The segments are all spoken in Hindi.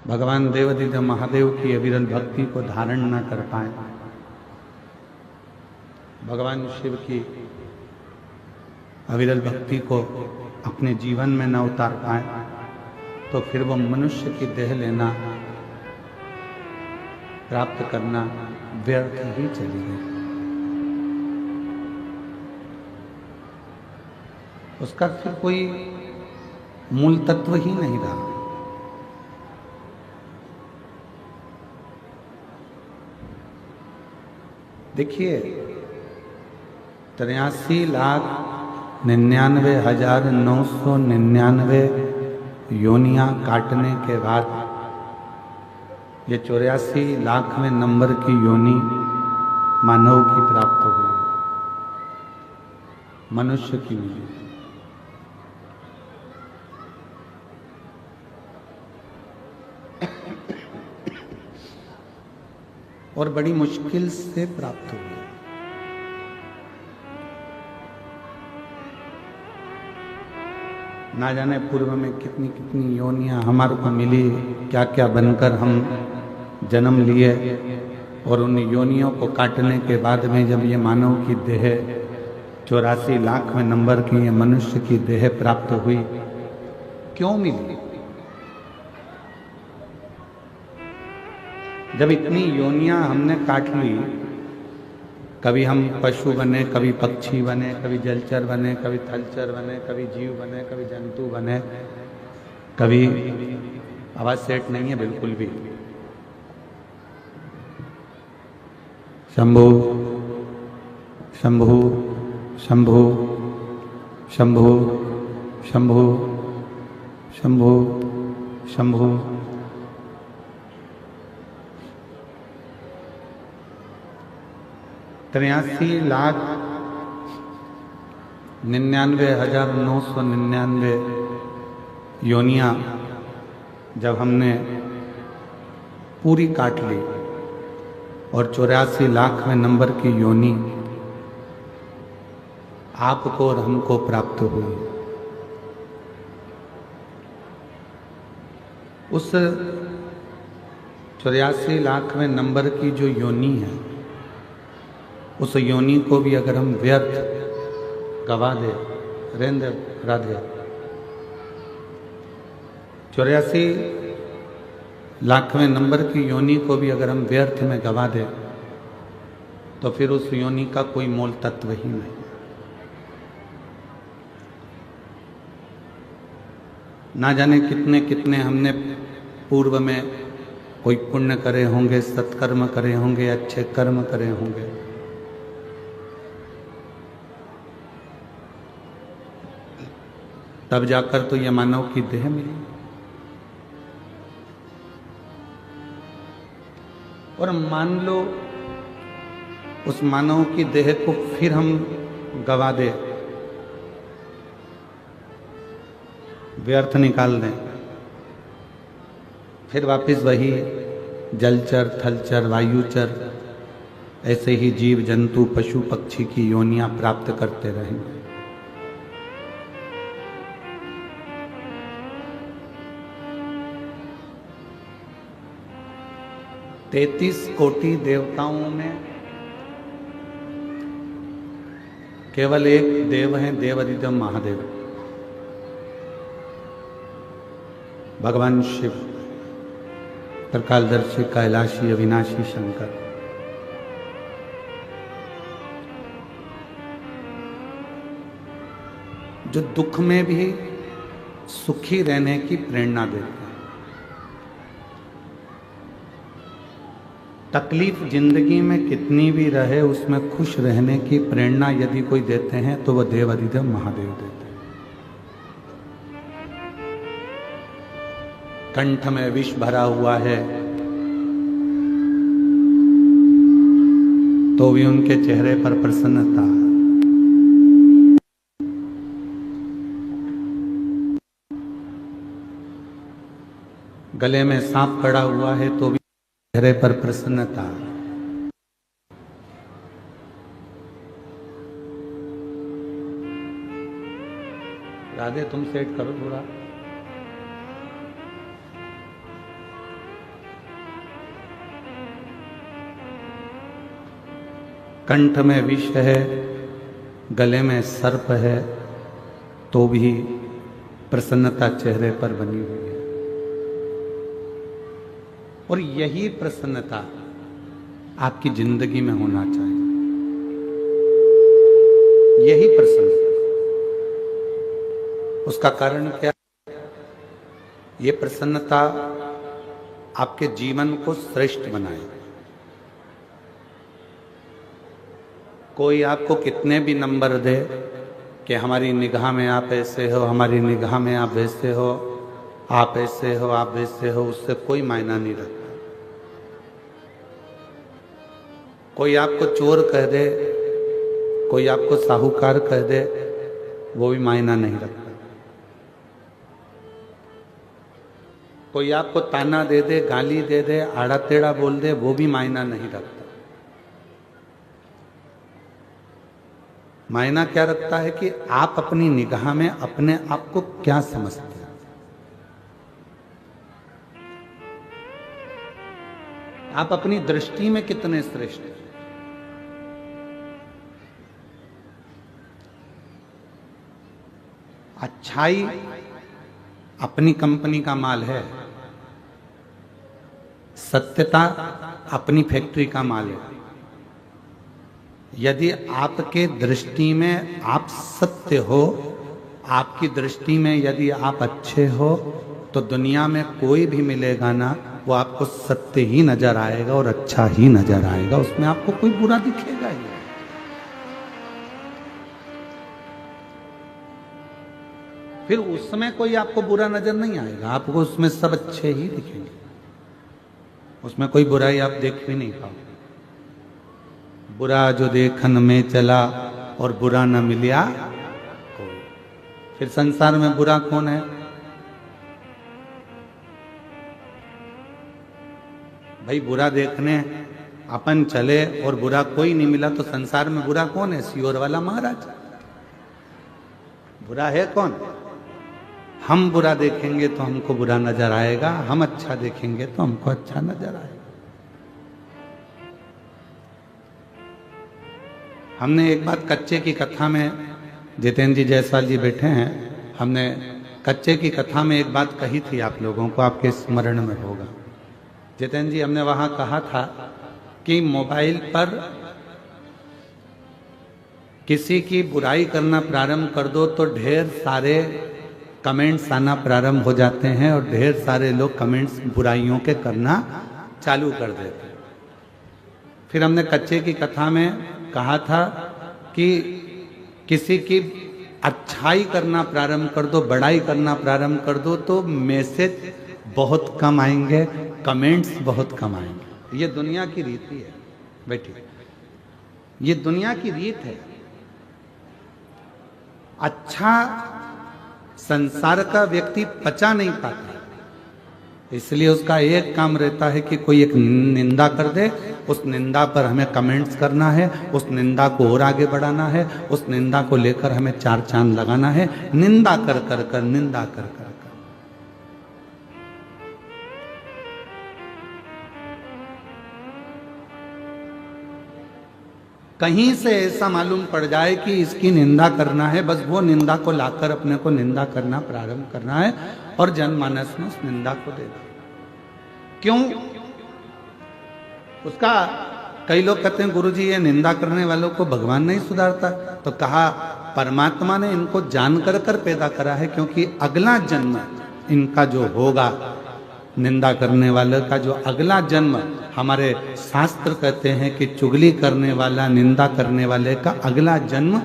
भगवान देवादिदेव महादेव की अविरल भक्ति को धारण न कर पाए, भगवान शिव की अविरल भक्ति को अपने जीवन में न उतार पाए, तो फिर वो मनुष्य की देह लेना, प्राप्त करना व्यर्थ ही चली गई। उसका फिर कोई मूल तत्व ही नहीं रहा। देखिए, 83,99,999 योनियां काटने के बाद ये 84,00,000वें नंबर की योनि मानव की प्राप्त हुई, मनुष्य की मिली। और बड़ी मुश्किल से प्राप्त हुई। ना जाने पूर्व में कितनी कितनी योनियां हमारे को मिली, क्या क्या बनकर हम जन्म लिए, और उन योनियों को काटने के बाद में जब ये मानव की देह 84,00,000वें नंबर की ये मनुष्य की देह प्राप्त हुई, क्यों मिली? जब इतनी योनियां हमने काट ली, कभी हम पशु बने, कभी पक्षी बने, कभी जलचर बने, कभी थलचर बने, कभी जीव बने, कभी जंतु बने, कभी आवाज सेट नहीं है बिल्कुल भी। शंभु शंभु शंभु शंभु शंभु शंभु शंभु। तिरासी 99,999 योनियां जब हमने पूरी काट ली और 84,00,000वें नंबर की योनि आपको और हमको प्राप्त हुई, उस 84,00,000वें नंबर की जो योनि है, उस योनि को भी अगर हम व्यर्थ गवा दे, रेंद्र राधे, 84,00,000वें नंबर की योनि को भी अगर हम व्यर्थ में गवा दे, तो फिर उस योनि का कोई मूल तत्व ही नहीं। ना जाने कितने कितने हमने पूर्व में कोई पुण्य करे होंगे, सत्कर्म करे होंगे, अच्छे कर्म करे होंगे, तब जाकर तो ये मानव की देह मिली। और मान लो उस मानव की देह को फिर हम गवा दे, व्यर्थ निकाल दें, फिर वापस वही जलचर, थलचर, वायुचर, ऐसे ही जीव जंतु, पशु पक्षी की योनियां प्राप्त करते रहेंगे। तैतीस कोटि देवताओं में केवल एक देव हैं, देवादिदेव महादेव, भगवान शिव, त्रिकालदर्शी, कैलाशी, अविनाशी शंकर। जो दुख में भी सुखी रहने की प्रेरणा देते हैं। तकलीफ जिंदगी में कितनी भी रहे, उसमें खुश रहने की प्रेरणा यदि कोई देते हैं तो वह देवादिदेव महादेव देते हैं। कंठ में विष भरा हुआ है तो भी उनके चेहरे पर प्रसन्नता। गले में सांप पड़ा हुआ है तो भी चेहरे पर प्रसन्नता। राधे तुम सेट करो थोड़ा। कंठ में विष है, गले में सर्प है, तो भी प्रसन्नता चेहरे पर बनी हुई है। और यही प्रसन्नता आपकी जिंदगी में होना चाहिए, यही प्रसन्नता। उसका कारण क्या? ये प्रसन्नता आपके जीवन को श्रेष्ठ बनाए। कोई आपको कितने भी नंबर दे कि हमारी निगाह में आप ऐसे हो, हमारी निगाह में आप वैसे हो, आप ऐसे हो, आप वैसे हो, उससे कोई मायना नहीं रखता। कोई आपको चोर कह दे, कोई आपको साहूकार कह दे, वो भी मायना नहीं रखता। कोई आपको ताना दे दे, गाली दे दे, आड़ा टेढ़ा बोल दे, वो भी मायना नहीं रखता। मायना क्या रखता है कि आप अपनी निगाह में अपने आप को क्या समझते हैं। आप अपनी दृष्टि में कितने श्रेष्ठ हैं। अच्छाई अपनी कंपनी का माल है, सत्यता अपनी फैक्ट्री का माल है। यदि आपके दृष्टि में आप सत्य हो, आपकी दृष्टि में यदि आप अच्छे हो, तो दुनिया में कोई भी मिलेगा ना, वो आपको सत्य ही नजर आएगा और अच्छा ही नजर आएगा, उसमें आपको कोई बुरा दिखेगा ही। फिर उसमें कोई आपको बुरा नजर नहीं आएगा, आपको उसमें सब अच्छे ही दिखेंगे, उसमें कोई बुराई आप देख भी नहीं पाओगे। बुरा जो देखन में चला और बुरा न मिलिया कोई। फिर संसार में बुरा कौन है? भाई बुरा देखने अपन चले और बुरा कोई नहीं मिला, तो संसार में बुरा कौन है? सियोर वाला महाराज। बुरा है कौन? हम बुरा देखेंगे तो हमको बुरा नजर आएगा, हम अच्छा देखेंगे तो हमको अच्छा नजर आएगा। हमने एक बात कच्चे की कथा में, जितेंद्र जी जायसवाल जी बैठे हैं, हमने कच्चे की कथा में एक बात कही थी आप लोगों को, आपके स्मरण में होगा। जितेंद्र जी, हमने वहां कहा था कि मोबाइल पर किसी की बुराई करना प्रारंभ कर दो तो ढेर सारे कमेंट्स आना प्रारंभ हो जाते हैं और ढेर सारे लोग कमेंट्स बुराइयों के करना चालू कर देते हैं। फिर हमने कच्चे की कथा में कहा था कि किसी की अच्छाई करना प्रारंभ कर दो, बड़ाई करना प्रारंभ कर दो, तो मैसेज बहुत कम आएंगे, कमेंट्स बहुत कम आएंगे। ये दुनिया की रीति है बेटी, ये दुनिया की रीत है। अच्छा संसार का व्यक्ति पचा नहीं पाता, इसलिए उसका एक काम रहता है कि कोई एक निंदा कर दे, उस निंदा पर हमें कमेंट्स करना है, उस निंदा को और आगे बढ़ाना है, उस निंदा को लेकर हमें चार चांद लगाना है, निंदा कर कर कर, निंदा कर कर कर। कहीं से ऐसा मालूम पड़ जाए कि इसकी निंदा करना है, बस वो निंदा को लाकर अपने को निंदा करना प्रारंभ करना है और जनमानस में उस निंदा को दे दो। क्यों? उसका कई लोग कहते हैं गुरुजी ये निंदा करने वालों को भगवान नहीं सुधारता, तो कहा परमात्मा ने इनको जानकर कर पैदा करा है, क्योंकि अगला जन्म इनका जो होगा, निंदा करने वाले का जो अगला जन्म, हमारे शास्त्र कहते हैं कि चुगली करने वाला, निंदा करने वाले का अगला जन्म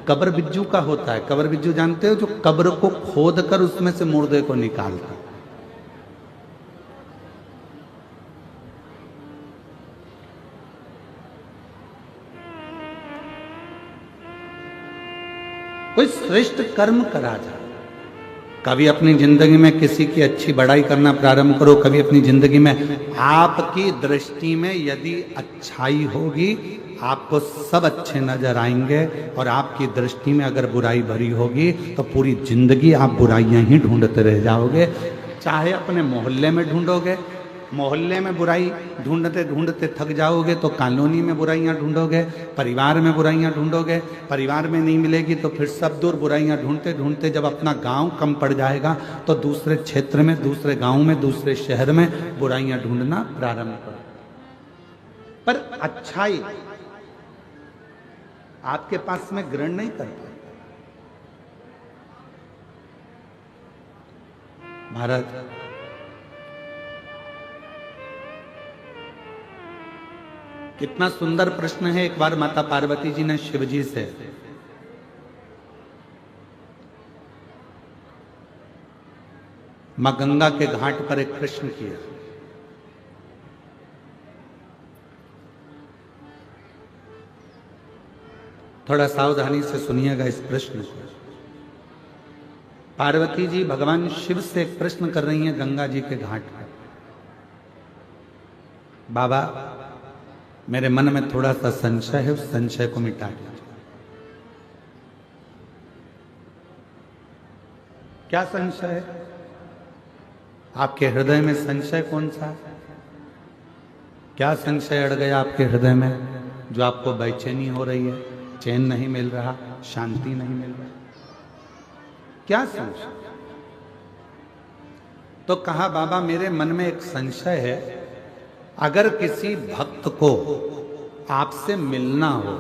कब्र बिज्जू का होता है। कब्र बिज्जू जानते हो? जो कब्र को खोद कर उसमें से मुर्दे को निकालता। कोई श्रेष्ठ कर्म करा जा। कभी अपनी जिंदगी में किसी की अच्छी बड़ाई करना प्रारंभ करो, कभी अपनी जिंदगी में आपकी दृष्टि में यदि अच्छाई होगी, आपको सब अच्छे नजर आएंगे, और आपकी दृष्टि में अगर बुराई भरी होगी तो पूरी जिंदगी आप बुराइयां ही ढूंढते रह जाओगे। चाहे अपने मोहल्ले में ढूंढोगे, मोहल्ले में बुराई ढूंढते ढूंढते थक जाओगे तो कॉलोनी में बुराइयां ढूंढोगे, परिवार में बुराइयां ढूंढोगे, परिवार में नहीं मिलेगी तो फिर सब दूर बुराइयां ढूंढते ढूंढते जब अपना गांव कम पड़ जाएगा तो दूसरे क्षेत्र में, दूसरे गांव में, दूसरे शहर में बुराइयां ढूंढना प्रारंभ करो। पर अच्छाई आपके पास में ग्रहण नहीं करता। भारत कितना सुंदर प्रश्न है। एक बार माता पार्वती जी ने शिव जी से मां गंगा के घाट पर एक प्रश्न किया। थोड़ा सावधानी से सुनिएगा इस प्रश्न को। पार्वती जी भगवान शिव से एक प्रश्न कर रही हैं गंगा जी के घाट पर। बाबा, मेरे मन में थोड़ा सा संशय है, उस संशय को मिटा दीजिए। क्या संशय है? आपके हृदय में संशय कौन सा है? क्या संशय अड़ गया आपके हृदय में जो आपको बेचैनी हो रही है, चैन नहीं मिल रहा, शांति नहीं मिल रहा? क्या संशय? तो कहा बाबा मेरे मन में एक संशय है, अगर किसी भक्त को आपसे मिलना हो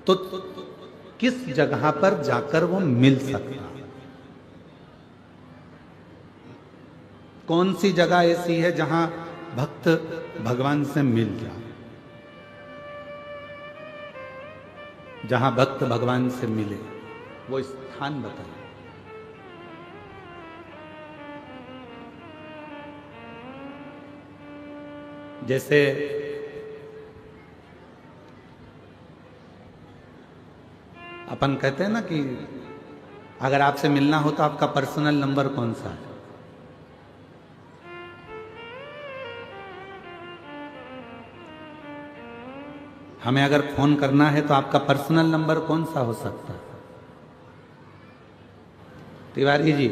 तो किस जगह पर जाकर वो मिल सकता है? कौन सी जगह ऐसी है जहां भक्त भगवान से मिल जाए, जहां भक्त भगवान से मिले, वो स्थान बताइए। जैसे अपन कहते हैं ना कि अगर आपसे मिलना हो तो आपका पर्सनल नंबर कौन सा है? हमें अगर फोन करना है तो आपका पर्सनल नंबर कौन सा हो सकता है? तिवारी जी,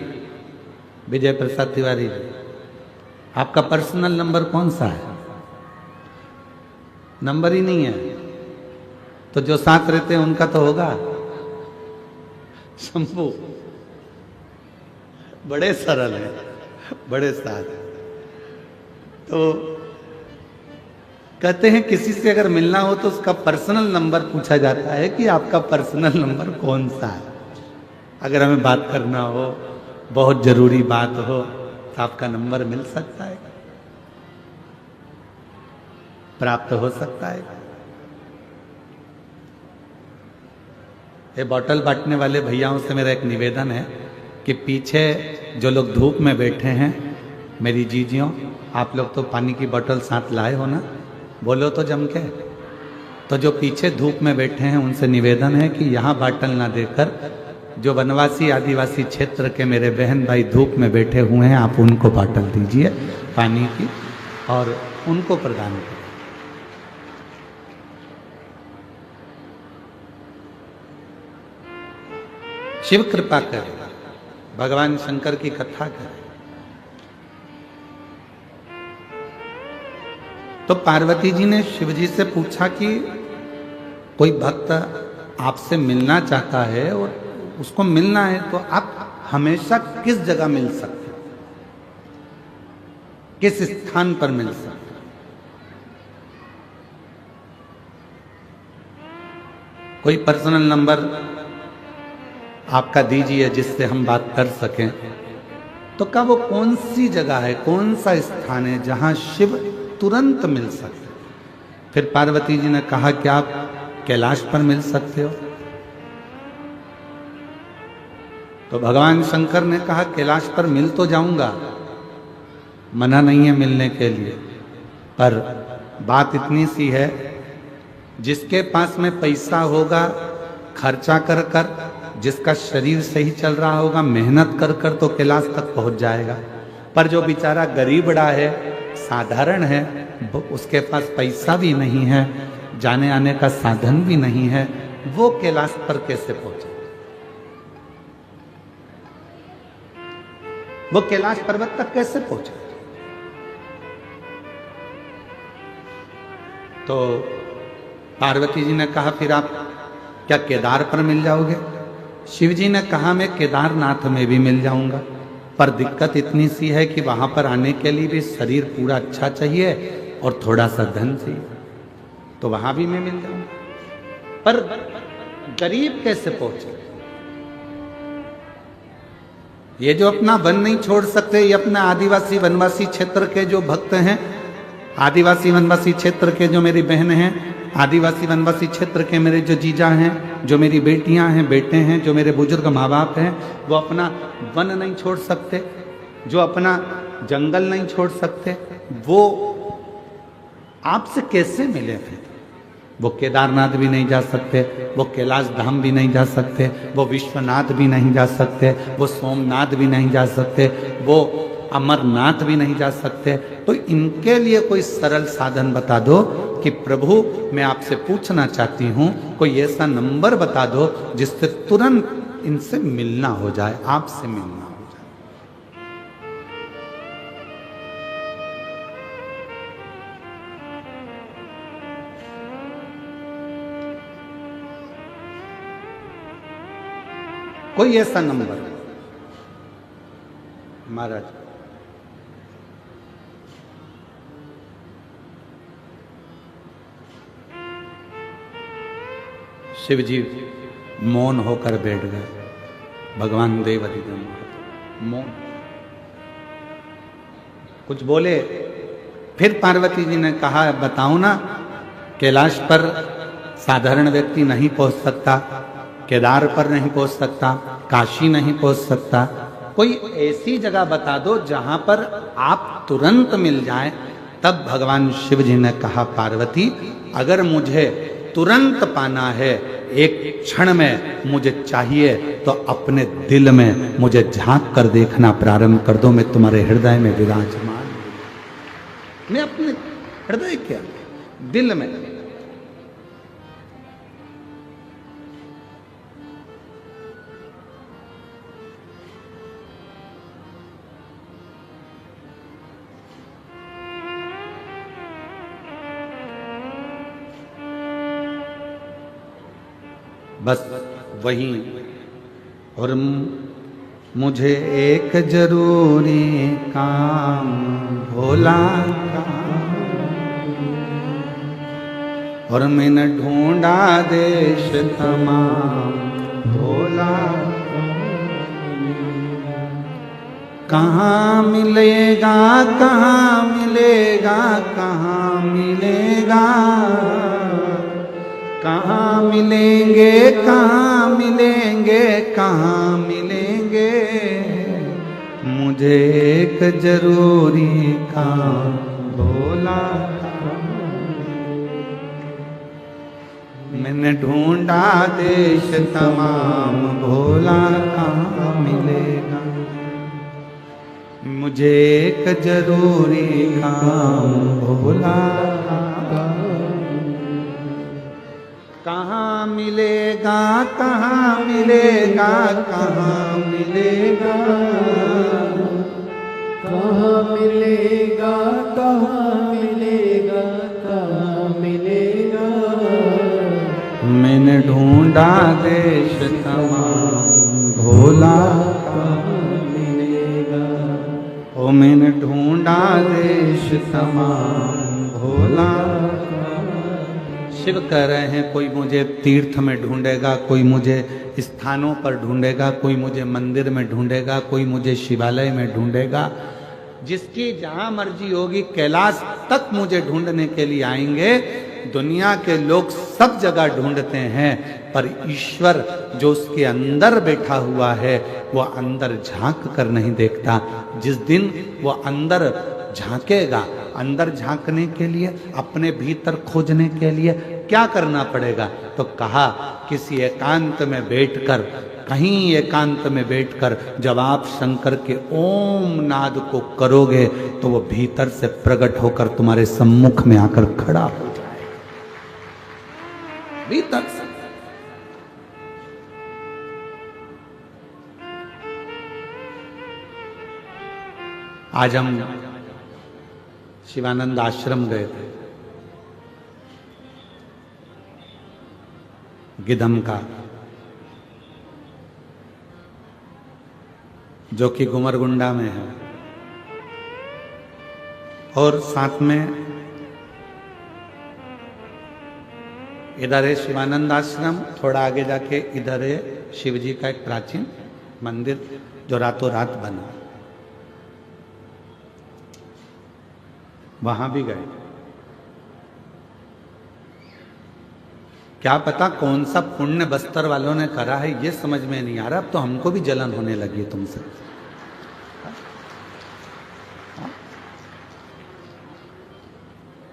विजय प्रसाद तिवारी जी, आपका पर्सनल नंबर कौन सा है? नंबर ही नहीं है तो जो साथ रहते हैं उनका तो होगा। शंभू बड़े सरल है, बड़े साथ। तो कहते हैं किसी से अगर मिलना हो तो उसका पर्सनल नंबर पूछा जाता है कि आपका पर्सनल नंबर कौन सा है। अगर हमें बात करना हो, बहुत जरूरी बात हो, तो आपका नंबर मिल सकता है, प्राप्त हो सकता है। ये बॉटल बांटने वाले भैयाओं से मेरा एक निवेदन है कि पीछे जो लोग धूप में बैठे हैं, मेरी जीजियों, आप लोग तो पानी की बोतल साथ लाए हो ना, बोलो तो जम के। तो जो पीछे धूप में बैठे हैं उनसे निवेदन है कि यहाँ बाटल ना देकर जो वनवासी आदिवासी क्षेत्र के मेरे बहन भाई धूप में बैठे हुए हैं, आप उनको बाटल दीजिए पानी की और उनको प्रदान करें। शिव कृपा करे, भगवान शंकर की कथा करे। तो पार्वती जी ने शिव जी से पूछा कि कोई भक्त आपसे मिलना चाहता है और उसको मिलना है तो आप हमेशा किस जगह मिल सकते हो, किस स्थान पर मिल सकते हो? कोई पर्सनल नंबर आपका दीजिए जिससे हम बात कर सकें। तो क्या वो कौन सी जगह है, कौन सा स्थान है जहां शिव तुरंत मिल सकते? फिर पार्वती जी ने कहा कि आप कैलाश पर मिल सकते हो। तो भगवान शंकर ने कहा कैलाश पर मिल तो जाऊंगा, मना नहीं है मिलने के लिए, पर बात इतनी सी है, जिसके पास में पैसा होगा खर्चा कर कर, जिसका शरीर सही चल रहा होगा मेहनत कर कर तो कैलाश तक पहुंच जाएगा। पर जो बेचारा गरीबड़ा है, साधारण है, उसके पास पैसा भी नहीं है, जाने आने का साधन भी नहीं है, वो कैलाश पर कैसे पहुंचे? वो कैलाश पर्वत तक कैसे पहुंचे? तो पार्वती जी ने कहा फिर आप क्या केदार पर मिल जाओगे? शिव जी ने कहा मैं केदारनाथ में भी मिल जाऊंगा, पर दिक्कत इतनी सी है कि वहां पर आने के लिए भी शरीर पूरा अच्छा चाहिए और थोड़ा सा धन चाहिए, तो वहां भी मैं मिल जाऊंगा, पर गरीब कैसे पहुंचे? ये जो अपना वन नहीं छोड़ सकते, ये अपना आदिवासी वनवासी क्षेत्र के जो भक्त हैं, आदिवासी वनवासी क्षेत्र के जो मेरी बहन हैं, आदिवासी वनवासी क्षेत्र के मेरे जो जीजा हैं, जो मेरी बेटियां हैं, बेटे हैं, जो मेरे बुजुर्ग माँ बाप हैं, वो अपना वन नहीं छोड़ सकते, जो अपना जंगल नहीं छोड़ सकते, वो आपसे कैसे मिले? फिर वो केदारनाथ भी नहीं जा सकते, वो कैलाश धाम भी नहीं जा सकते, वो विश्वनाथ भी नहीं जा सकते, वो सोमनाथ भी नहीं जा सकते, वो अमरनाथ भी नहीं जा सकते। तो इनके लिए कोई सरल साधन बता दो कि प्रभु मैं आपसे पूछना चाहती हूँ, कोई ऐसा नंबर बता दो जिससे तुरंत इनसे मिलना हो जाए, आपसे मिलना हो जाए। कोई ऐसा नंबर महाराज? शिव जी मौन होकर बैठ गए। भगवान देव अधिगम मौन, कुछ बोले। फिर पार्वती जी ने कहा बताओ ना, कैलाश पर साधारण व्यक्ति नहीं पहुंच सकता, केदार पर नहीं पहुंच सकता, काशी नहीं पहुंच सकता, कोई ऐसी जगह बता दो जहां पर आप तुरंत मिल जाएं। तब भगवान शिव जी ने कहा पार्वती अगर मुझे तुरंत पाना है, एक क्षण में मुझे चाहिए, तो अपने दिल में मुझे झांक कर देखना प्रारंभ कर दो। मैं तुम्हारे हृदय में विराजमान, मैं अपने हृदय क्या दिल में। बस वही। और मुझे एक जरूरी काम भोला का, और मैंने ढूंढा देश तमाम भोला, कहाँ मिलेगा, कहाँ मिलेगा, कहाँ मिलेगा, कहाँ मिलेंगे, कहाँ मिलेंगे, कहाँ मिलेंगे, मुझे एक जरूरी काम भोला। मैंने ढूंढा देश तमाम भोला, कहाँ मिलेगा, मुझे एक जरूरी काम भोला। कहाँ मिलेगा, कहाँ मिलेगा, कहाँ मिलेगा, कहाँ मिलेगा, कहाँ मिलेगा, कहाँ मिलेगा, मैंने ढूंढा देश तमाम भोला, कहाँ मिलेगा, ओ मैंने ढूंढा देश तमाम भोला। शिव कह रहे हैं कोई मुझे तीर्थ में ढूंढेगा, कोई मुझे स्थानों पर ढूंढेगा, कोई मुझे मंदिर में ढूंढेगा, कोई मुझे शिवालय में ढूंढेगा, जिसकी जहां मर्जी होगी कैलाश तक मुझे ढूंढने के लिए आएंगे। दुनिया के लोग सब जगह ढूंढते हैं, पर ईश्वर जो उसके अंदर बैठा हुआ है वो अंदर झांक कर नहीं देखता। जिस दिन वो अंदर झांकेगा, अंदर झांकने के लिए, अपने भीतर खोजने के लिए क्या करना पड़ेगा? तो कहा किसी एकांत में बैठकर, कहीं एकांत में बैठकर जब आप शंकर के ओम नाद को करोगे तो वो भीतर से प्रकट होकर तुम्हारे सम्मुख में आकर खड़ा हो जाएगा, भीतर से। आज हम शिवानंद आश्रम गए थे। गिदम का, जो कि गुमरगुंडा में है, और साथ में इधर है शिवानंद आश्रम, थोड़ा आगे जाके इधर है शिव जी का एक प्राचीन मंदिर जो रातों रात बना, वहां भी गए। क्या पता कौन सा पुण्य बस्तर वालों ने करा है, ये समझ में नहीं आ रहा। अब तो हमको भी जलन होने लगी है तुमसे।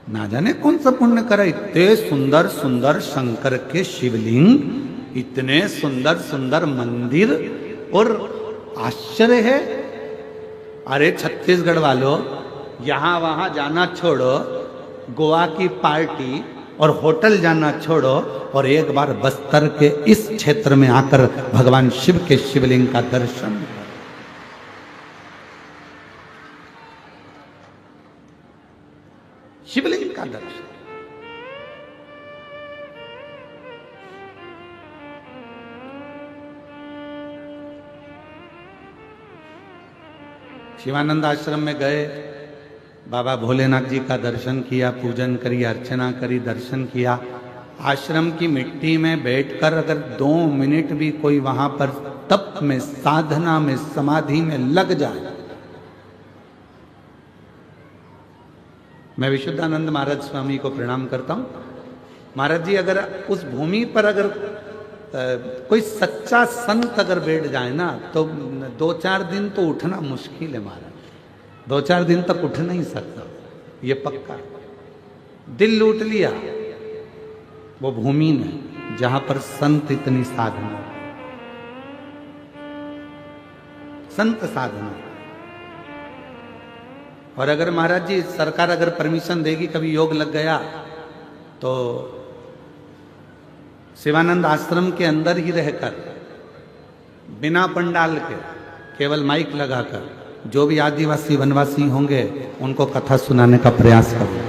ना जाने कौन सा पुण्य करा। इतने सुंदर सुंदर शंकर के शिवलिंग, इतने सुंदर सुंदर मंदिर, और आश्चर्य है। अरे छत्तीसगढ़ वालों, यहां वहां जाना छोड़ो, गोवा की पार्टी और होटल जाना छोड़ो, और एक बार बस्तर के इस क्षेत्र में आकर भगवान शिव के शिवलिंग का दर्शन। शिवलिंग का दर्शन। शिवानंद आश्रम में गए, बाबा भोलेनाथ जी का दर्शन किया, पूजन करी, अर्चना करी, दर्शन किया। आश्रम की मिट्टी में बैठकर अगर 2 मिनट भी कोई वहां पर तप में, साधना में, समाधि में लग जाए। मैं विशुद्धानंद महाराज स्वामी को प्रणाम करता हूं। महाराज जी, अगर उस भूमि पर अगर कोई सच्चा संत अगर बैठ जाए ना, तो 2-4 दिन तो उठना मुश्किल है महाराज। 2-4 दिन तक उठ नहीं सकता, ये पक्का। दिल लूट लिया वो भूमि ने जहां पर संत इतनी साधना, संत साधना। और अगर महाराज जी सरकार अगर परमिशन देगी, कभी योग लग गया, तो शिवानंद आश्रम के अंदर ही रहकर, बिना पंडाल के, केवल माइक लगाकर, जो भी आदिवासी वनवासी होंगे उनको कथा सुनाने का प्रयास करूंगा।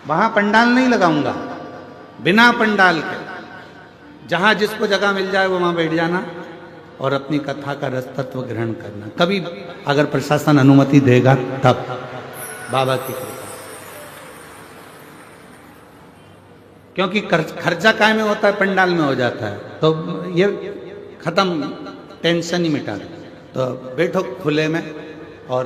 वहां पंडाल नहीं लगाऊंगा, बिना पंडाल के, जहां जिसको जगह मिल जाए वो वहां बैठ जाना और अपनी कथा का रस तत्व ग्रहण करना। कभी अगर प्रशासन अनुमति देगा तब, बाबा की कृपा। क्योंकि खर्चा काय में होता है, पंडाल में हो जाता है, तो ये खत्म, टेंशन ही मिटा दे। तो बैठो खुले में, और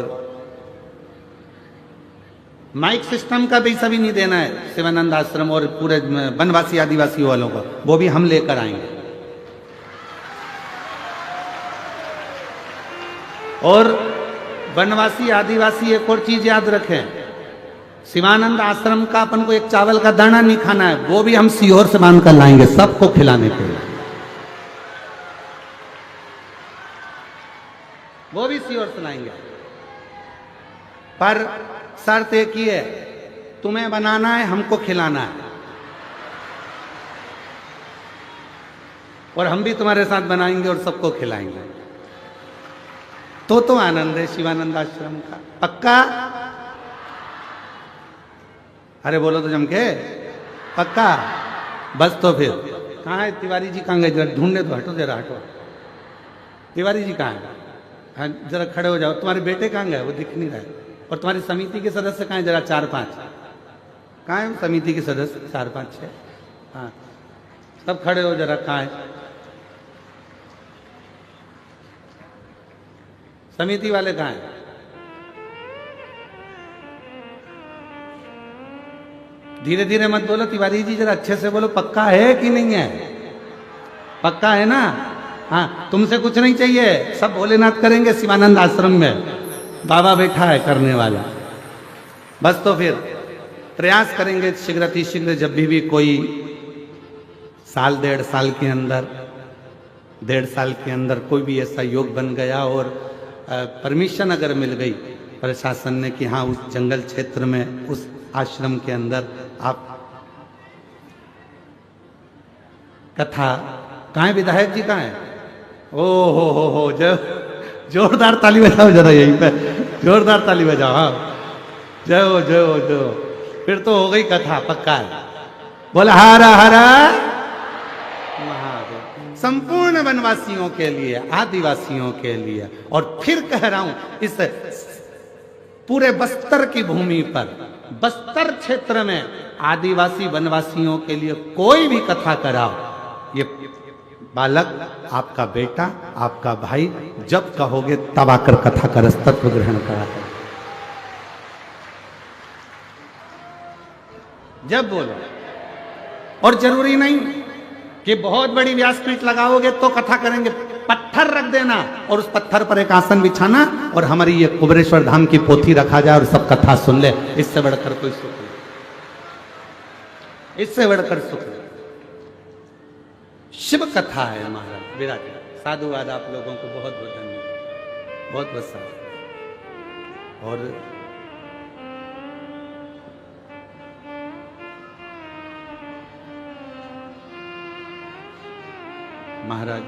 माइक सिस्टम का पैसा भी नहीं देना है शिवानंद आश्रम और पूरे वनवासी आदिवासी वालों को, वो भी हम लेकर आएंगे। और वनवासी आदिवासी एक और चीज याद रखें, शिवानंद आश्रम का अपन को एक चावल का दाना नहीं खाना है, वो भी हम सीहोर से बांध कर लाएंगे सबको खिलाने के लिए। वो भी सीहोर से लाएंगे, पर शर्त एक ही है, तुम्हें बनाना है, हमको खिलाना है। और हम भी तुम्हारे साथ बनाएंगे और सबको खिलाएंगे। तो आनंद है शिवानंद आश्रम का, पक्का? अरे बोलो तो जम के, पक्का? बस तो फिर कहाँ है तिवारी जी? कहाँ गए? जरा ढूंढने तो, हटो जरा, हटो। तिवारी जी कहाँ है? हाँ जरा खड़े हो जाओ। तुम्हारे बेटे कहाँ गए? वो दिख नहीं रहे। और तुम्हारी समिति के सदस्य कहाँ है? जरा 4-5 कहाँ है समिति के सदस्य? 4-5-6, हाँ सब खड़े हो जरा। कहाँ है समिति वाले? कहाँ है? धीरे धीरे मत बोलो तिवारी जी, जरा अच्छे से बोलो। पक्का है कि नहीं है? पक्का है ना? हाँ, तुमसे कुछ नहीं चाहिए, सब भोलेनाथ करेंगे शिवानंद आश्रम में। बाबा बैठा है करने वाला। बस तो फिर प्रयास करेंगे शीघ्र अतिशीघ्र, जब भी कोई 1-1.5 साल के अंदर, 1.5 साल के अंदर कोई भी ऐसा योग बन गया और परमिशन अगर मिल गई प्रशासन ने कि हाँ उस जंगल क्षेत्र में, उस आश्रम के अंदर आप कथा। कहाँ है विधायक जी? कहाँ है? ओ हो जय, जोरदार ताली बजाओ जरा, यहीं पे जोरदार ताली बजाओ। हाँ जय हो जय हो जय हो। फिर तो हो गई कथा, पक्का है। बोला हर हर महादेव। संपूर्ण वनवासियों के लिए, आदिवासियों के लिए, और फिर कह रहा हूं इस पूरे बस्तर की भूमि पर, बस्तर क्षेत्र में आदिवासी वनवासियों के लिए कोई भी कथा कराओ, ये बालक आपका बेटा, आपका भाई, जब कहोगे तब आकर कथा का रस्तत्व ग्रहण करा कर, जब बोलो। और जरूरी नहीं कि बहुत बड़ी व्यासपीठ लगाओगे तो कथा करेंगे, पत्थर रख देना और उस पत्थर पर एक आसन बिछाना और हमारी ये कुबेरेश्वर धाम की पोथी रखा जाए और सब कथा सुन ले, इससे बढ़कर कोई सुख नहीं, इससे बढ़कर सुख नहीं। शिव कथा है महाराज विराट। साधुवाद आप लोगों को बहुत बहुत धन्यवाद, बहुत बहुत साधु। और महाराज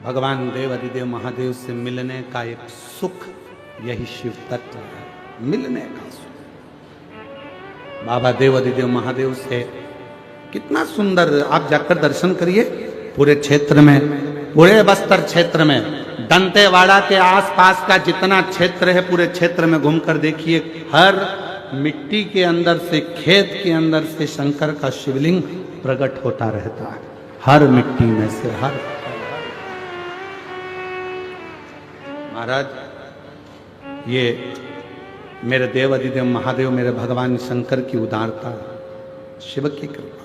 भगवान देव अधिदेव महादेव से मिलने का एक सुख, यही शिव तत्व है, मिलने का सुख। बाबा देव अधिदेव महादेव से कितना सुंदर, आप जाकर दर्शन करिए। पूरे क्षेत्र में, पूरे बस्तर क्षेत्र में, दंतेवाड़ा के आसपास का जितना क्षेत्र है, पूरे क्षेत्र में घूमकर देखिए, हर मिट्टी के अंदर से, खेत के अंदर से शंकर का शिवलिंग प्रकट होता रहता है, हर मिट्टी में से, हर। महाराज ये मेरे देव अधिदेव महादेव, मेरे भगवान शंकर की उदारता, शिव की कृपा।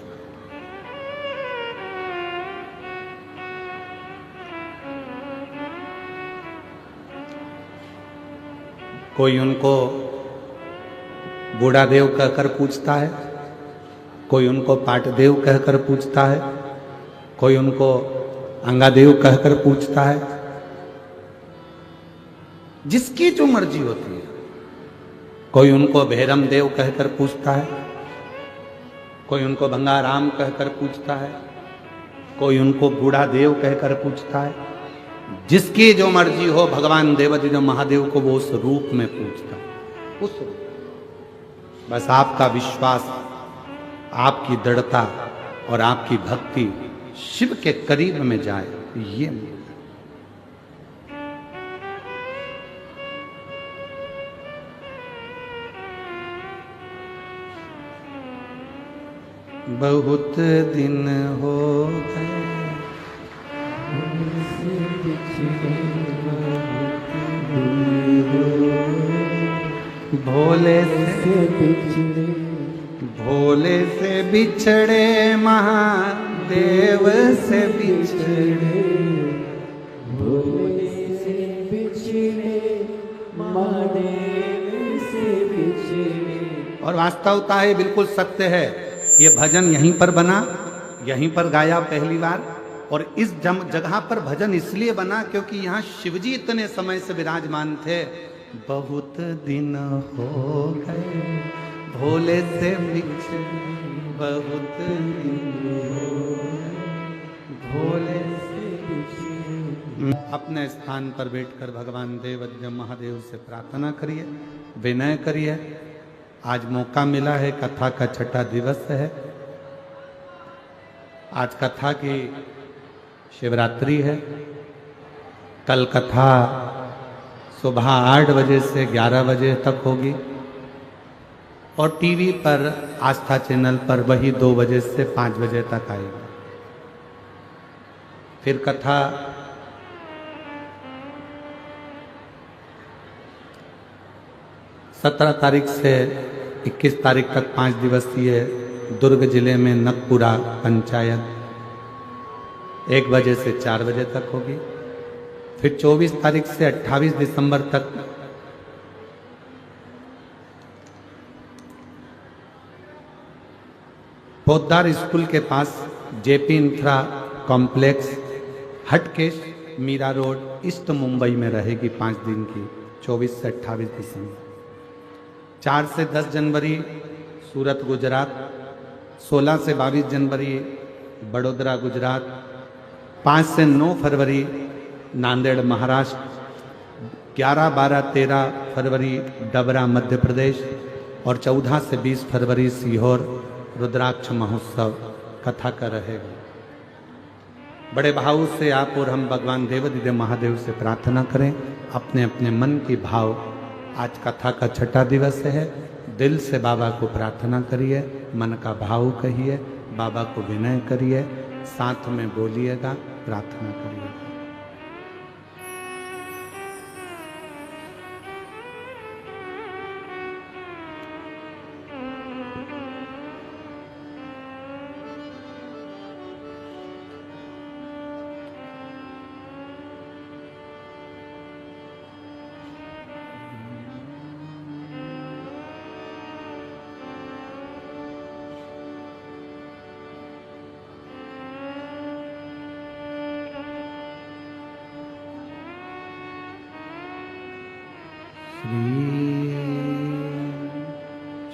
कोई उनको बूढ़ा देव कहकर पूछता है, कोई उनको पाट देव कहकर पूछता है, कोई उनको अंगादेव कहकर पूछता है, जिसकी जो मर्जी होती है। कोई उनको भैरम देव कहकर पूछता है, कोई उनको भंगाराम कहकर पूछता है, कोई उनको बूढ़ा देव कहकर पूछता है। जिसकी जो मर्जी हो, भगवान देवाधिदेव महादेव को वो उस रूप में पूछता है, उस रूप। बस आपका विश्वास, आपकी दृढ़ता और आपकी भक्ति शिव के करीब में जाए, ये बहुत दिन हो गए भोले से बिछड़े, भोले से बिछड़े, महादेव से बिछड़े, भोले से बिछड़े, महादेव से बिछड़े। और वास्तवता है, बिल्कुल सत्य है। ये भजन यहीं पर बना, यहीं पर गाया पहली बार। और इस जगह पर भजन इसलिए बना क्योंकि यहाँ शिवजी इतने समय से विराजमान थे। बहुत दिन हो गए भोले से बिछड़े, बहुत दिन हो गए भोले से बिछड़े। अपने स्थान पर बैठकर भगवान देवाधिदेव महादेव से प्रार्थना करिए, विनय करिए। आज मौका मिला है, कथा का छठा दिवस है। आज कथा की शिवरात्रि है। कल कथा सुबह 8 बजे से 11 बजे तक होगी और टीवी पर आस्था चैनल पर वही 2 बजे से 5 बजे तक आएगी। फिर कथा सत्रह तारीख से 21 तारीख तक 5 दिवसीय दुर्ग जिले में नकपुरा पंचायत 1 बजे से 4 बजे तक होगी। फिर 24 तारीख से 28 दिसंबर तक पोद्दार स्कूल के पास JP infra complex Hatkesh Mira road east Mumbai में रहेगी 5 दिन की, 24 से 28 दिसंबर। 4 से 10 जनवरी सूरत गुजरात, 16 से 22 जनवरी बड़ोदरा गुजरात, 5 से 9 फरवरी नांदेड़ महाराष्ट्र, 11, 12, 13 फरवरी डबरा मध्य प्रदेश और 14 से 20 फरवरी सीहोर रुद्राक्ष महोत्सव कथा का रहेगा। बड़े भाव से आप और हम भगवान देवाधिदेव महादेव से प्रार्थना करें, अपने अपने मन की भाव। आज कथा का छठा दिवस है, दिल से बाबा को प्रार्थना करिए, मन का भाव कहिए, बाबा को विनय करिए, साथ में बोलिएगा, प्रार्थना करिएगा।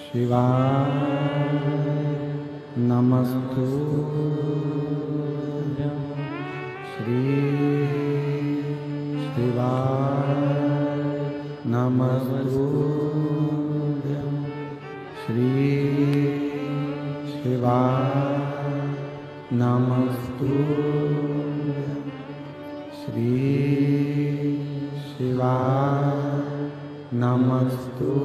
शिवाय नमस्तुभ्यं, श्री शिवाय नमस्तुभ्यं, श्री शिवाय नमस्तुभ्यं, श्री शिवाय नमस्तुभ्यं,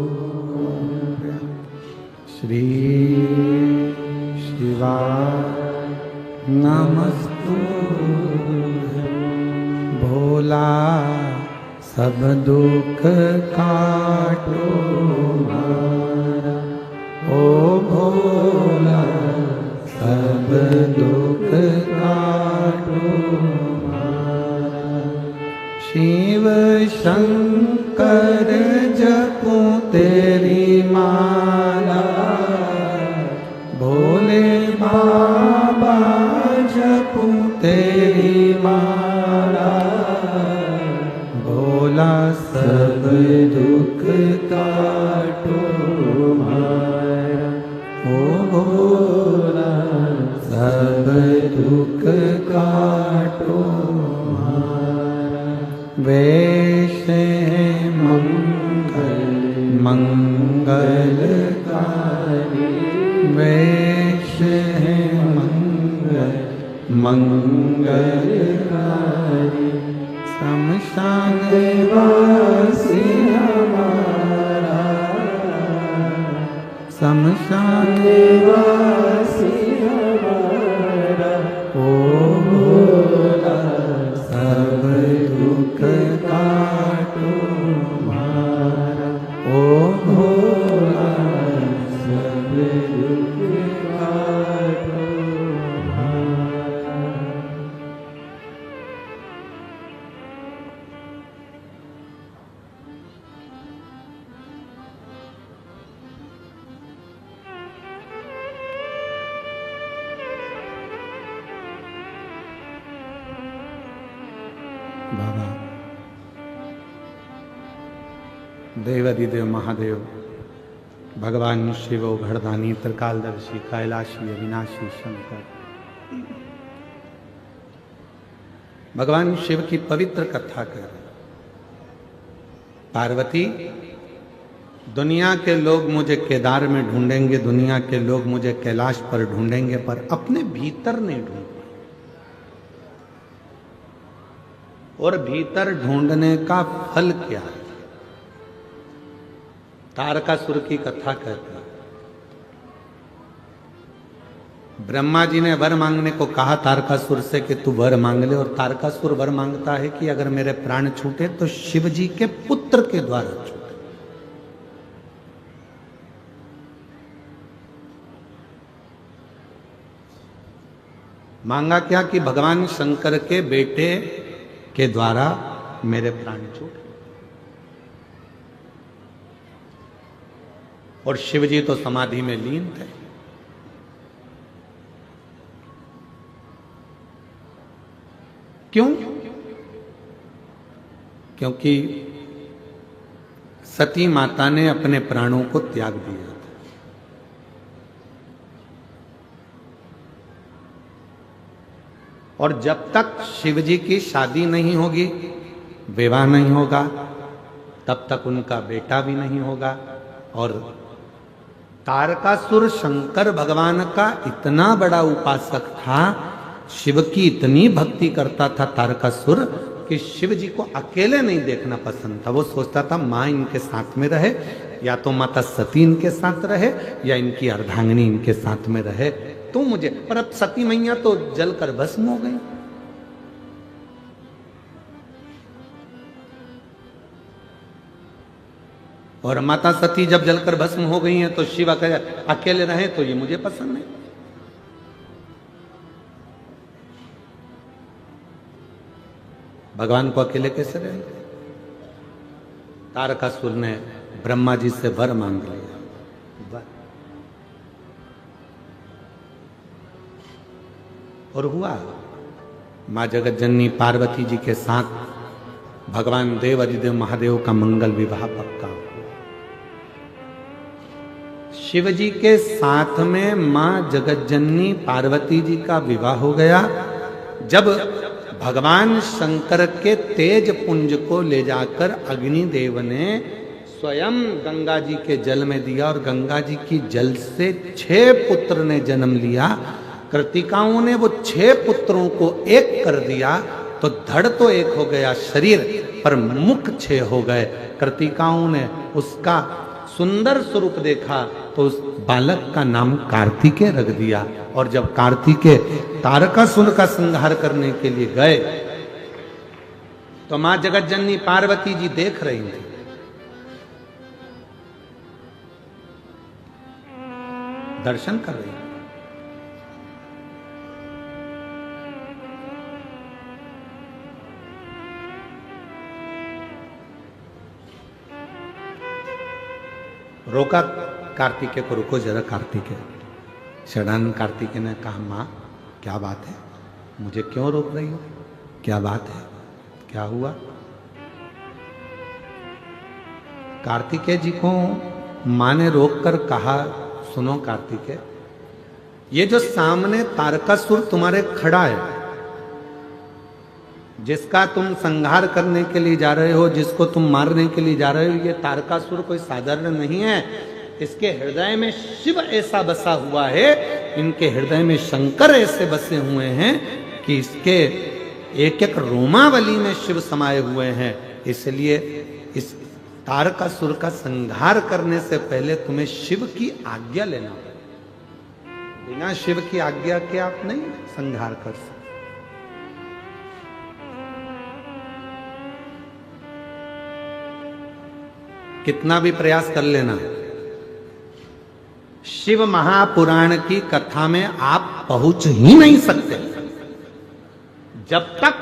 श्री शिवाय नमस्तुभ्यं। भोला सब दुख काटो हमारा, ओ भोला सब दुख काटो हमारा। शिव शंकर जपो तेरी माला, भोले बाबा जपो तेरी माला। भोला सब दुख काटो हमारा, ओ भोला सब दुख काटो हमारा। वेश मंगलकारी, वेश मंगलकारी। शमशान वासी हमारा, शमशान वासी हमारा। ओ भोला सब दुख काटो हमारा, ओ भोला सब दुख काटो हमारा। बाबा देवाधिदेव महादेव, भगवान शिव घड़दानी त्रिकालदर्शी कैलाशी अविनाशी शंकर, भगवान शिव की पवित्र कथा कर। पार्वती, दुनिया के लोग मुझे केदार में ढूंढेंगे, दुनिया के लोग मुझे कैलाश पर ढूंढेंगे, पर अपने भीतर नहीं ढूंढेंगे। और भीतर ढूंढने का फल क्या है? तारकासुर की कथा कहते हैं। ब्रह्मा जी ने वर मांगने को कहा तारकासुर से कि तू वर मांग ले, और तारकासुर वर मांगता है कि अगर मेरे प्राण छूटे तो शिव जी के पुत्र के द्वारा छूटे। मांगा क्या कि भगवान शंकर के बेटे के द्वारा मेरे प्राण छूटे। और शिव जी तो समाधि में लीन थे। क्यों? क्योंकि सती माता ने अपने प्राणों को त्याग दिया था। और जब तक शिव जी की शादी नहीं होगी, विवाह नहीं होगा, तब तक उनका बेटा भी नहीं होगा। और तारकासुर शंकर भगवान का इतना बड़ा उपासक था, शिव की इतनी भक्ति करता था तारकासुर कि शिव जी को अकेले नहीं देखना पसंद था। वो सोचता था माँ इनके साथ में रहे, या तो माता सती इनके साथ रहे, या इनकी अर्धांगिनी इनके साथ में रहे तो मुझे। पर अब सती मैया तो जलकर भस्म हो गई। और माता सती जब जलकर भस्म हो गई हैं तो शिव अकेले रहे तो ये मुझे पसंद नहीं। भगवान को अकेले कैसे रहेंगे? तारकासुर ने ब्रह्मा जी से वर मांग लिया, वर। और हुआ, मां जगत जननी पार्वती जी के साथ भगवान देव अधिदेव महादेव का मंगल विवाह पक्का हुआ। शिव जी के साथ में मां जगत जननी पार्वती जी का विवाह हो गया जब भगवान शंकर के तेज पुंज को ले जाकर अग्निदेव ने स्वयं गंगा जी के जल में दिया, और गंगा जी की जल से 6 पुत्र ने जन्म लिया। कृतिकाओं ने वो 6 पुत्रों को एक कर दिया, तो धड़ तो एक हो गया शरीर, पर मुख 6 हो गए। कृतिकाओं ने उसका सुंदर स्वरूप देखा तो उस बालक का नाम कार्तिकेय रख दिया। और जब कार्तिकेय तारकासुर का संहार करने के लिए गए तो मां जगत जननी पार्वती जी देख रही थी। दर्शन कर रही थी। रोका कार्तिकेय को, रुको जरा कार्तिकेय। षडानंद कार्तिकेय ने कहा माँ क्या बात है, मुझे क्यों रोक रही हो, क्या बात है, क्या हुआ? कार्तिकेय जी को माँ ने रोककर कहा सुनो कार्तिकेय, ये जो सामने तारकासुर तुम्हारे खड़ा है, जिसका तुम संहार करने के लिए जा रहे हो, जिसको तुम मारने के लिए जा रहे हो, ये तारकासुर कोई साधारण नहीं है। इसके हृदय में शिव ऐसा बसा हुआ है, इनके हृदय में शंकर ऐसे बसे हुए हैं कि इसके एक एक रोमावली में शिव समाये हुए हैं। इसलिए इस तारकासुर का संहार करने से पहले तुम्हें शिव की आज्ञा लेना होगा। बिना शिव की आज्ञा के आप नहीं संहार कर सकते। कितना भी प्रयास कर लेना, शिव महापुराण की कथा में आप पहुंच ही नहीं सकते जब तक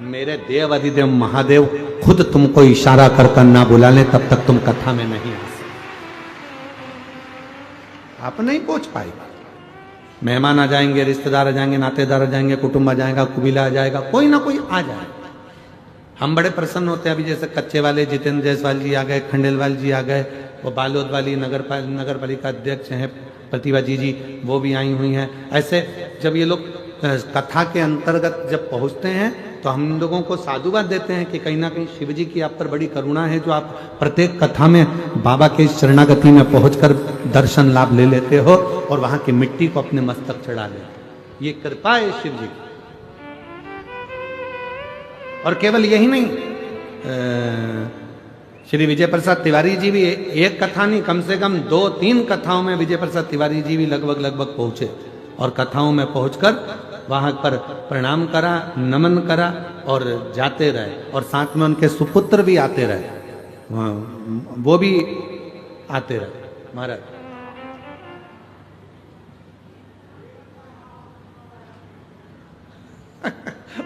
मेरे देव अधिदेव महादेव खुद तुमको इशारा कर ना बुला ले, तब तक तुम कथा में नहीं आ सकते। आप नहीं पहुंच पाएगा। मेहमान आ जाएंगे, रिश्तेदार आ जाएंगे, नातेदार आ जाएंगे, कुटुंब आ जाएगा, कुबीला आ जाएगा, कोई ना कोई आ जाएगा। हम बड़े प्रसन्न होते हैं। अभी जैसे कच्चे वाले जितेंद्र जायसवाल जी आ गए, खंडेलवाल जी आ गए, वो बालोद वाली नगर पालिका अध्यक्ष हैं प्रतिभा जी, वो भी आई हुई हैं। ऐसे जब ये लोग कथा के अंतर्गत जब पहुंचते हैं तो हम लोगों को साधुवाद देते हैं कि कहीं ना कहीं शिव जी की आप पर बड़ी करुणा है, जो आप प्रत्येक कथा में बाबा के शरणागति में पहुंचकर दर्शन लाभ ले लेते हो और वहां की मिट्टी को अपने मस्तक चढ़ा लेते हो। ये कृपा है शिव जी की। और केवल यही नहीं, श्री विजय प्रसाद तिवारी जी भी एक कथा नहीं, कम से कम 2-3 कथाओं में विजय प्रसाद तिवारी जी भी लगभग पहुंचे, और कथाओं में पहुंचकर वहां पर प्रणाम करा, नमन करा और जाते रहे। और साथ में उनके सुपुत्र भी आते रहे, वो भी आते रहे। महाराज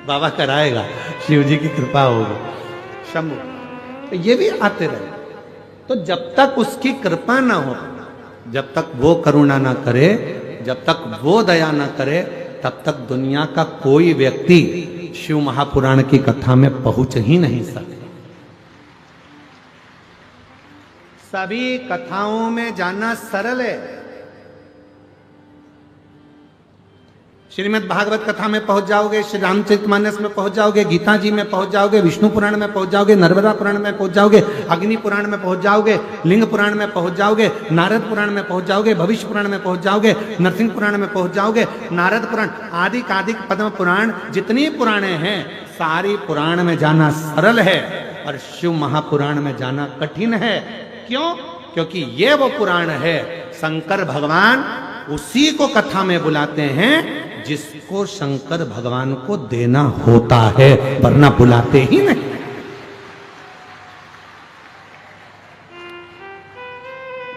बाबा कराएगा, शिव जी की कृपा होगी। शंभु तो ये भी आते रहे। तो जब तक उसकी कृपा ना हो, जब तक वो करुणा ना करे, जब तक वो दया ना करे, तब तक दुनिया का कोई व्यक्ति शिव महापुराण की कथा में पहुंच ही नहीं सकता। सभी कथाओं में जाना सरल है, श्रीमद् भागवत कथा में पहुंच जाओगे, श्री रामचरितमानस में पहुंच जाओगे, गीता जी में पहुंच जाओगे, विष्णु पुराण में पहुंच जाओगे, नर्मदा पुराण में पहुंच जाओगे, अग्नि पुराण में पहुंच जाओगे, लिंग पुराण में पहुंच जाओगे, नारद पुराण में पहुंच जाओगे, भविष्य पुराण में पहुंच जाओगे, नरसिंह पुराण में पहुंच जाओगे, नारद पुराण आदि कादिक पद्म पुराण जितनी पुराणे हैं सारी पुराण में जाना सरल है और शिव महापुराण में जाना कठिन है। क्यों? क्योंकि ये वो पुराण है, शंकर भगवान उसी को कथा में बुलाते हैं जिसको शंकर भगवान को देना होता है, वरना बुलाते ही नहीं।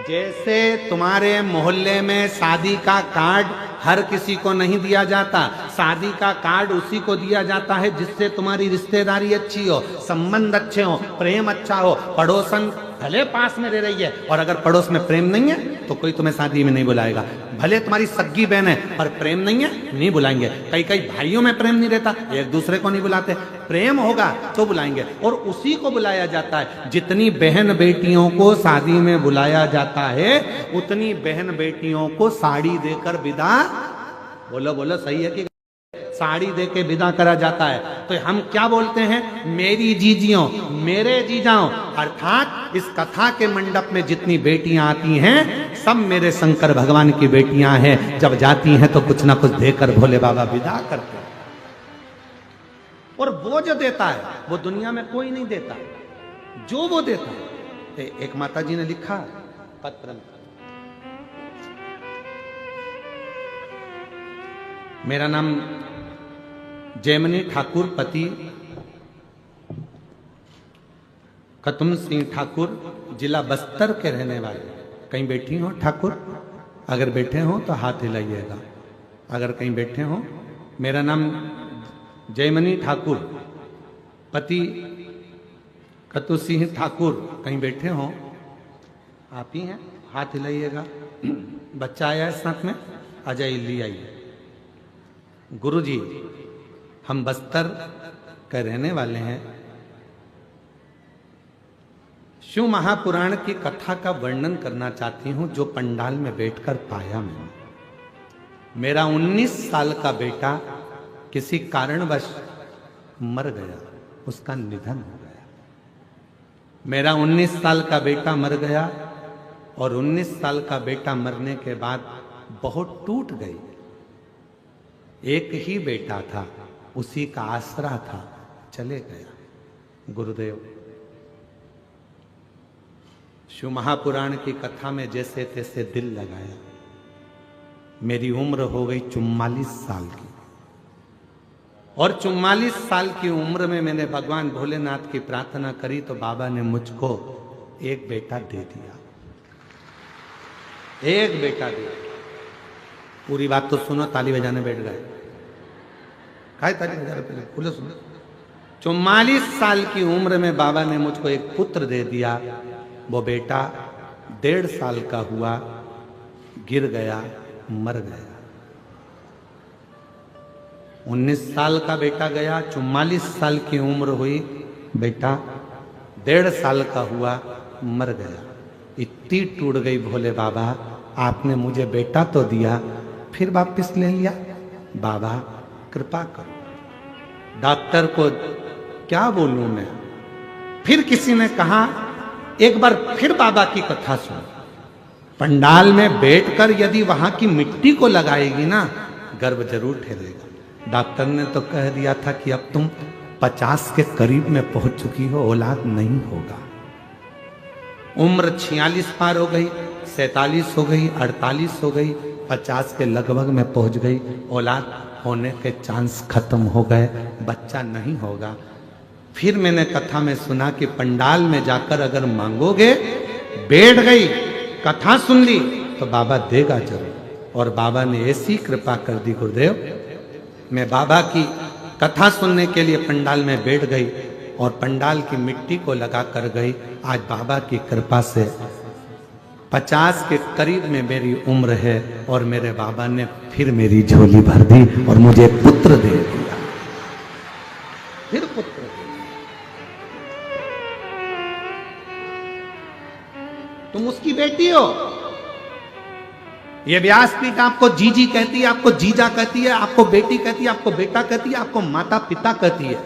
जैसे तुम्हारे मोहल्ले में शादी का कार्ड हर किसी को नहीं दिया जाता, शादी का कार्ड उसी को दिया जाता है जिससे तुम्हारी रिश्तेदारी अच्छी हो, संबंध अच्छे हो, प्रेम अच्छा हो। पड़ोसन भले पास में रह रही है और अगर पड़ोस में प्रेम नहीं है तो कोई तुम्हें शादी में नहीं बुलाएगा। भले तुम्हारी सगी बहन है और प्रेम नहीं है, नहीं बुलाएंगे। कई कई भाइयों में प्रेम नहीं रहता, एक दूसरे को नहीं बुलाते। प्रेम होगा तो बुलाएंगे और उसी को बुलाया जाता है। जितनी बहन बेटियों को शादी में बुलाया जाता है उतनी बहन बेटियों को साड़ी देकर विदा, बोलो बोलो सही है कि साड़ी देके विदा करा जाता है। तो हम क्या बोलते हैं? मेरी जीजियों, मेरे जीजाओं, अर्थात इस कथा के मंडप में जितनी बेटियां आती हैं सब मेरे शंकर भगवान की बेटियां हैं। जब जाती हैं तो कुछ ना कुछ देकर भोले बाबा विदा करते हैं। और वो जो देता है वो दुनिया में कोई नहीं देता, जो वो देता है। एक माता जी ने लिखा पत्र में, मेरा नाम जयमनी ठाकुर, पति कतुम सिंह ठाकुर, जिला बस्तर के रहने वाले। कहीं बैठी हो ठाकुर? अगर बैठे हो तो हाथ हिलाइएगा। अगर कहीं बैठे हो, मेरा नाम जयमनी ठाकुर, पति कतु सिंह ठाकुर। कहीं बैठे हो? आप ही हैं, हाथ हिलाइएगा। बच्चा आया है साथ में, आ जाइए, ले आइए। गुरु जी, हम बस्तर के रहने वाले हैं। शिव महापुराण की कथा का वर्णन करना चाहती हूं जो पंडाल में बैठकर पाया मैं। मेरा 19 साल का बेटा किसी कारणवश मर गया, उसका निधन हो गया। मेरा 19 साल का बेटा मर गया और 19 साल का बेटा मरने के बाद बहुत टूट गई। एक ही बेटा था, उसी का आसरा था, चले गया गुरुदेव। शिव महापुराण की कथा में जैसे तैसे दिल लगाया। मेरी उम्र हो गई 44 साल की और 44 साल की उम्र में मैंने भगवान भोलेनाथ की प्रार्थना करी तो बाबा ने मुझको एक बेटा दे दिया। एक बेटा दिया। पूरी बात तो सुनो, ताली बजाने बैठ गए। काय ताली बजा रहे? पहले बोलो, सुनो। 44 साल की उम्र में बाबा ने मुझको एक पुत्र दे दिया। वो बेटा 1.5 साल का हुआ, गिर गया, मर गया। 19 साल का बेटा गया, 44 साल की उम्र हुई, बेटा 1.5 साल का हुआ, मर गया। इतनी टूट गई, भोले बाबा आपने मुझे बेटा तो दिया, फिर वापिस ले लिया। बाबा कृपा करो। डॉक्टर को क्या बोलूं मैं? फिर किसी ने कहा एक बार फिर बाबा की कथा सुन। पंडाल में बैठकर यदि वहां की मिट्टी को लगाएगी ना, गर्भ जरूर ठहरेगा। डॉक्टर ने तो कह दिया था कि अब तुम 50 के करीब में पहुंच चुकी हो, औलाद नहीं होगा। उम्र 46 पार हो गई, 47 हो गई, 48 हो गई, 50 के लगभग में पहुंच गई। औलाद होने के चांस खत्म हो गए, बच्चा नहीं होगा। फिर मैंने कथा में सुना कि पंडाल में जाकर अगर मांगोगे, बैठ गई, कथा सुन ली तो बाबा देगा जरूर। और बाबा ने ऐसी कृपा कर दी गुरुदेव, मैं बाबा की कथा सुनने के लिए पंडाल में बैठ गई और पंडाल की मिट्टी को लगा कर गई। आज बाबा की कृपा से 50 के करीब में मेरी उम्र है और मेरे बाबा ने फिर मेरी झोली भर दी और मुझे पुत्र दे दिया। फिर पुत्र दे दिया। तुम उसकी बेटी हो, ये व्यासपीठ आपको जीजी कहती है, आपको जीजा कहती है, आपको बेटी कहती है, आपको बेटा कहती है, आपको माता पिता कहती है।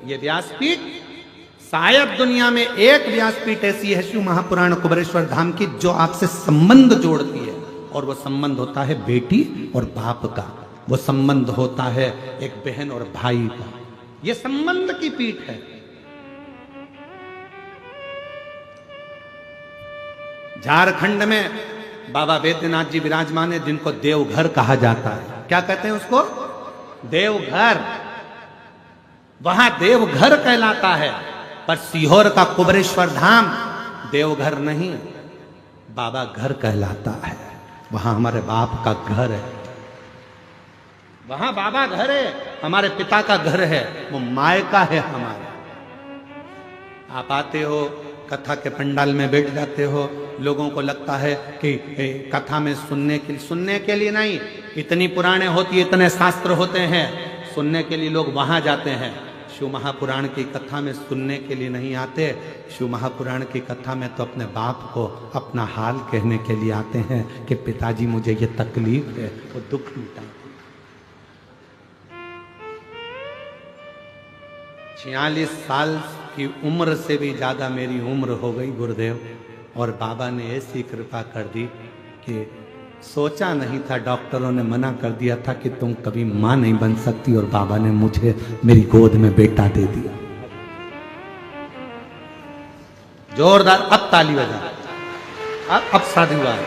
ये व्यासपीठ शायद दुनिया में एक व्यासपीठ ऐसी है शिव महापुराण कुबेरेश्वर धाम की जो आपसे संबंध जोड़ती है, और वो संबंध होता है बेटी और बाप का, वो संबंध होता है एक बहन और भाई का। ये संबंध की पीठ है। झारखंड में बाबा वैद्यनाथ जी विराजमान है, जिनको देवघर कहा जाता है। क्या कहते हैं उसको? देवघर। वहां देवघर कहलाता है, पर सीहोर का कुबेरेश्वर धाम देवघर नहीं, बाबा घर कहलाता है। वहां हमारे बाप का घर है, वहां बाबा घर है, हमारे पिता का घर है, वो मायका है हमारा। आप आते हो, कथा के पंडाल में बैठ जाते हो, लोगों को लगता है कि कथा में सुनने के लिए नहीं, इतनी पुराने होती है, इतने शास्त्र होते हैं, सुनने के लिए लोग वहां जाते हैं। शिव महापुराण की कथा में सुनने के लिए नहीं आते, शिव महापुराण की कथा में तो अपने बाप को अपना हाल कहने के लिए आते हैं कि पिताजी मुझे ये तकलीफ है, वो दुख मिटा। 46 साल की उम्र से भी ज्यादा मेरी उम्र हो गई गुरुदेव, और बाबा ने ऐसी कृपा कर दी कि सोचा नहीं था, डॉक्टरों ने मना कर दिया था कि तुम कभी मां नहीं बन सकती, और बाबा ने मुझे मेरी गोद में बेटा दे दिया। जोरदार अब ताली बजा, अब साधुवाद।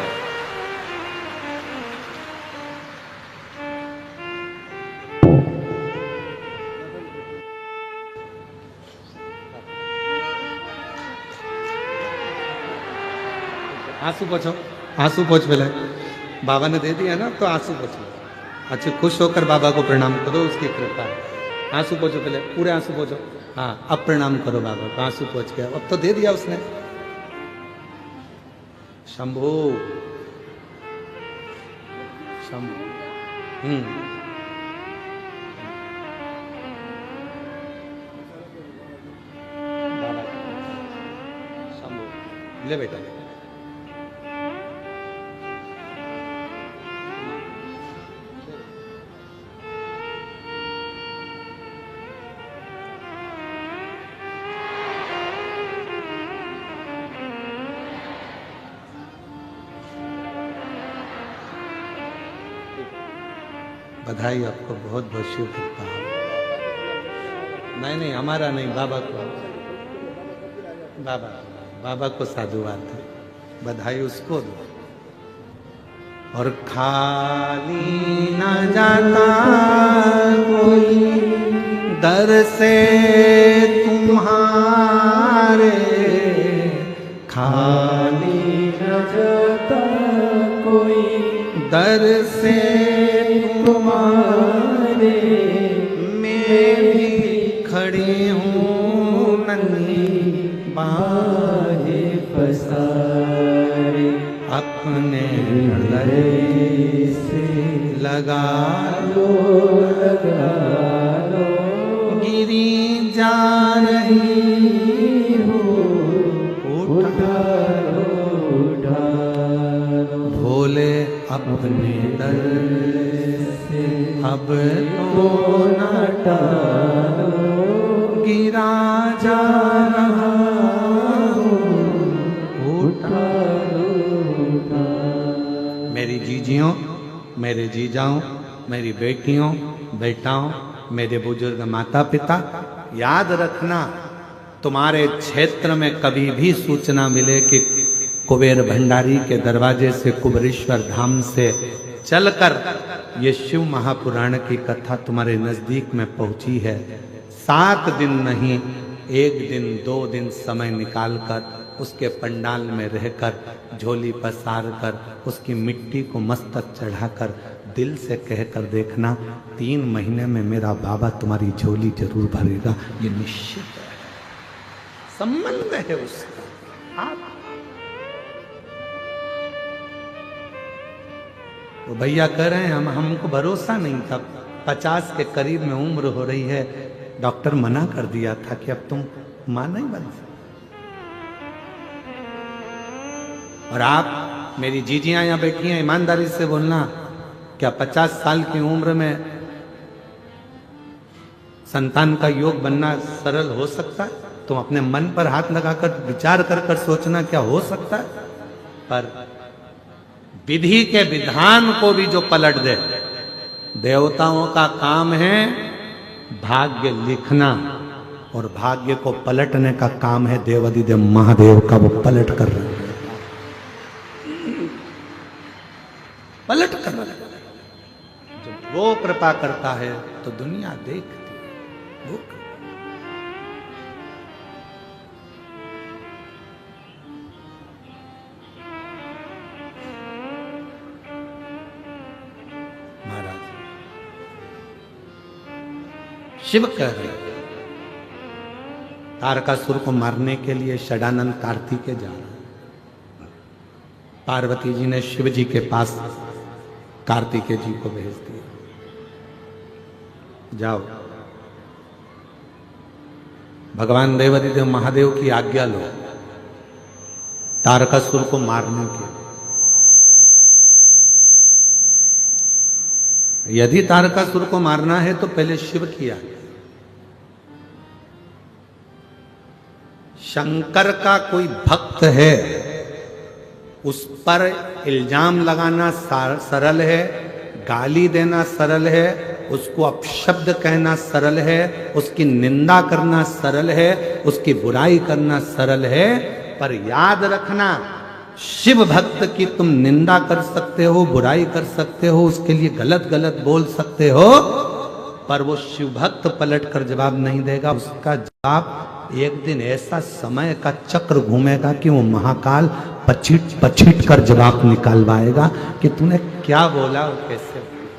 आंसू पोछो, आंसू पोछ पहले, बाबा ने दे दिया ना तो आंसू पोछो। अच्छा, खुश होकर बाबा को प्रणाम करो, उसकी कृपा है। आंसू पोछो पहले, पूरे आंसू पोछो। हाँ, अब प्रणाम करो बाबा को, आंसू पोछ के। अब तो दे दिया उसने। शंभू शंभू। बाबा शंभू ले बेटा, ले। बधाई आपको, बहुत बहुत शिव कृपा। नहीं, हमारा नहीं, बाबा को, बाबा को साधुवाद है, बधाई उसको दो। और खाली न जाता कोई दर से तुम्हारे, खाली न जाता कोई दर से तुम्हारे, मैं भी खड़ी हूँ नन्ही बाहे पसारे, अपने हृदय से लगा लो, लगा लो, गिरी जा रही हो, उठा लो, उठा लो, भोले अपने दर से अब तो न टालो, गिरा जा रहा हूँ, उठा लो, उठा। मेरी जीजियों, मेरे जीजाओं, मेरी बेटियों, बेटाओं, मेरे बुजुर्ग माता पिता, याद रखना, तुम्हारे क्षेत्र में कभी भी सूचना मिले कि कुबेर भंडारी के दरवाजे से कुबेरेश्वर धाम से चलकर ये शिव महापुराण की कथा तुम्हारे नजदीक में पहुंची है, 7 दिन नहीं, 1 दिन 2 दिन समय निकालकर उसके पंडाल में रहकर, झोली पसार कर, उसकी मिट्टी को मस्तक चढ़ाकर दिल से कहकर देखना, 3 महीने में मेरा बाबा तुम्हारी झोली जरूर भरेगा, ये निश्चित है। संबंध है उसका। आप वो भैया कह रहे हैं, हमको भरोसा नहीं था, 50 के करीब में उम्र हो रही है, डॉक्टर मना कर दिया था कि अब तुम मां नहीं बन सकते। और आप मेरी जीजियां यहां बैठी हैं, ईमानदारी से बोलना, क्या 50 साल की उम्र में संतान का योग बनना सरल हो सकता है? तुम अपने मन पर हाथ लगाकर विचार कर सोचना, क्या हो सकता है? पर विधि के विधान को भी जो पलट दे, देवताओं का काम है भाग्य लिखना, और भाग्य को पलटने का काम है देवाधिदेव महादेव का। वो पलट कर रहे हैं, पलट कर रहे हैं। जब वो कृपा करता है तो दुनिया देखती है। वो महाराज शिव कह रहे हैं, तारकासुर को मारने के लिए षडानंद कार्तिकेय जा रहे हैं। पार्वती जी ने शिव जी के पास कार्तिकेय जी को भेज दिया, जाओ भगवान देवाधिदेव महादेव की आज्ञा लो तारकासुर को मारने के। यदि तारकासुर को मारना है तो पहले शिव की आज्ञा। शंकर का कोई भक्त है, उस पर इल्जाम लगाना सरल है, गाली देना सरल है, उसको अपशब्द कहना सरल है, उसकी निंदा करना सरल है, उसकी बुराई करना सरल है। पर याद रखना, शिव भक्त की तुम निंदा कर सकते हो, बुराई कर सकते हो, उसके लिए गलत गलत बोल सकते हो, पर वो शिव भक्त पलट कर जवाब नहीं देगा। उसका जवाब एक दिन ऐसा समय का चक्र घूमेगा कि वो महाकाल पछिट पछिट कर जवाब निकालवाएगा कि तूने क्या बोला और कैसे बोला।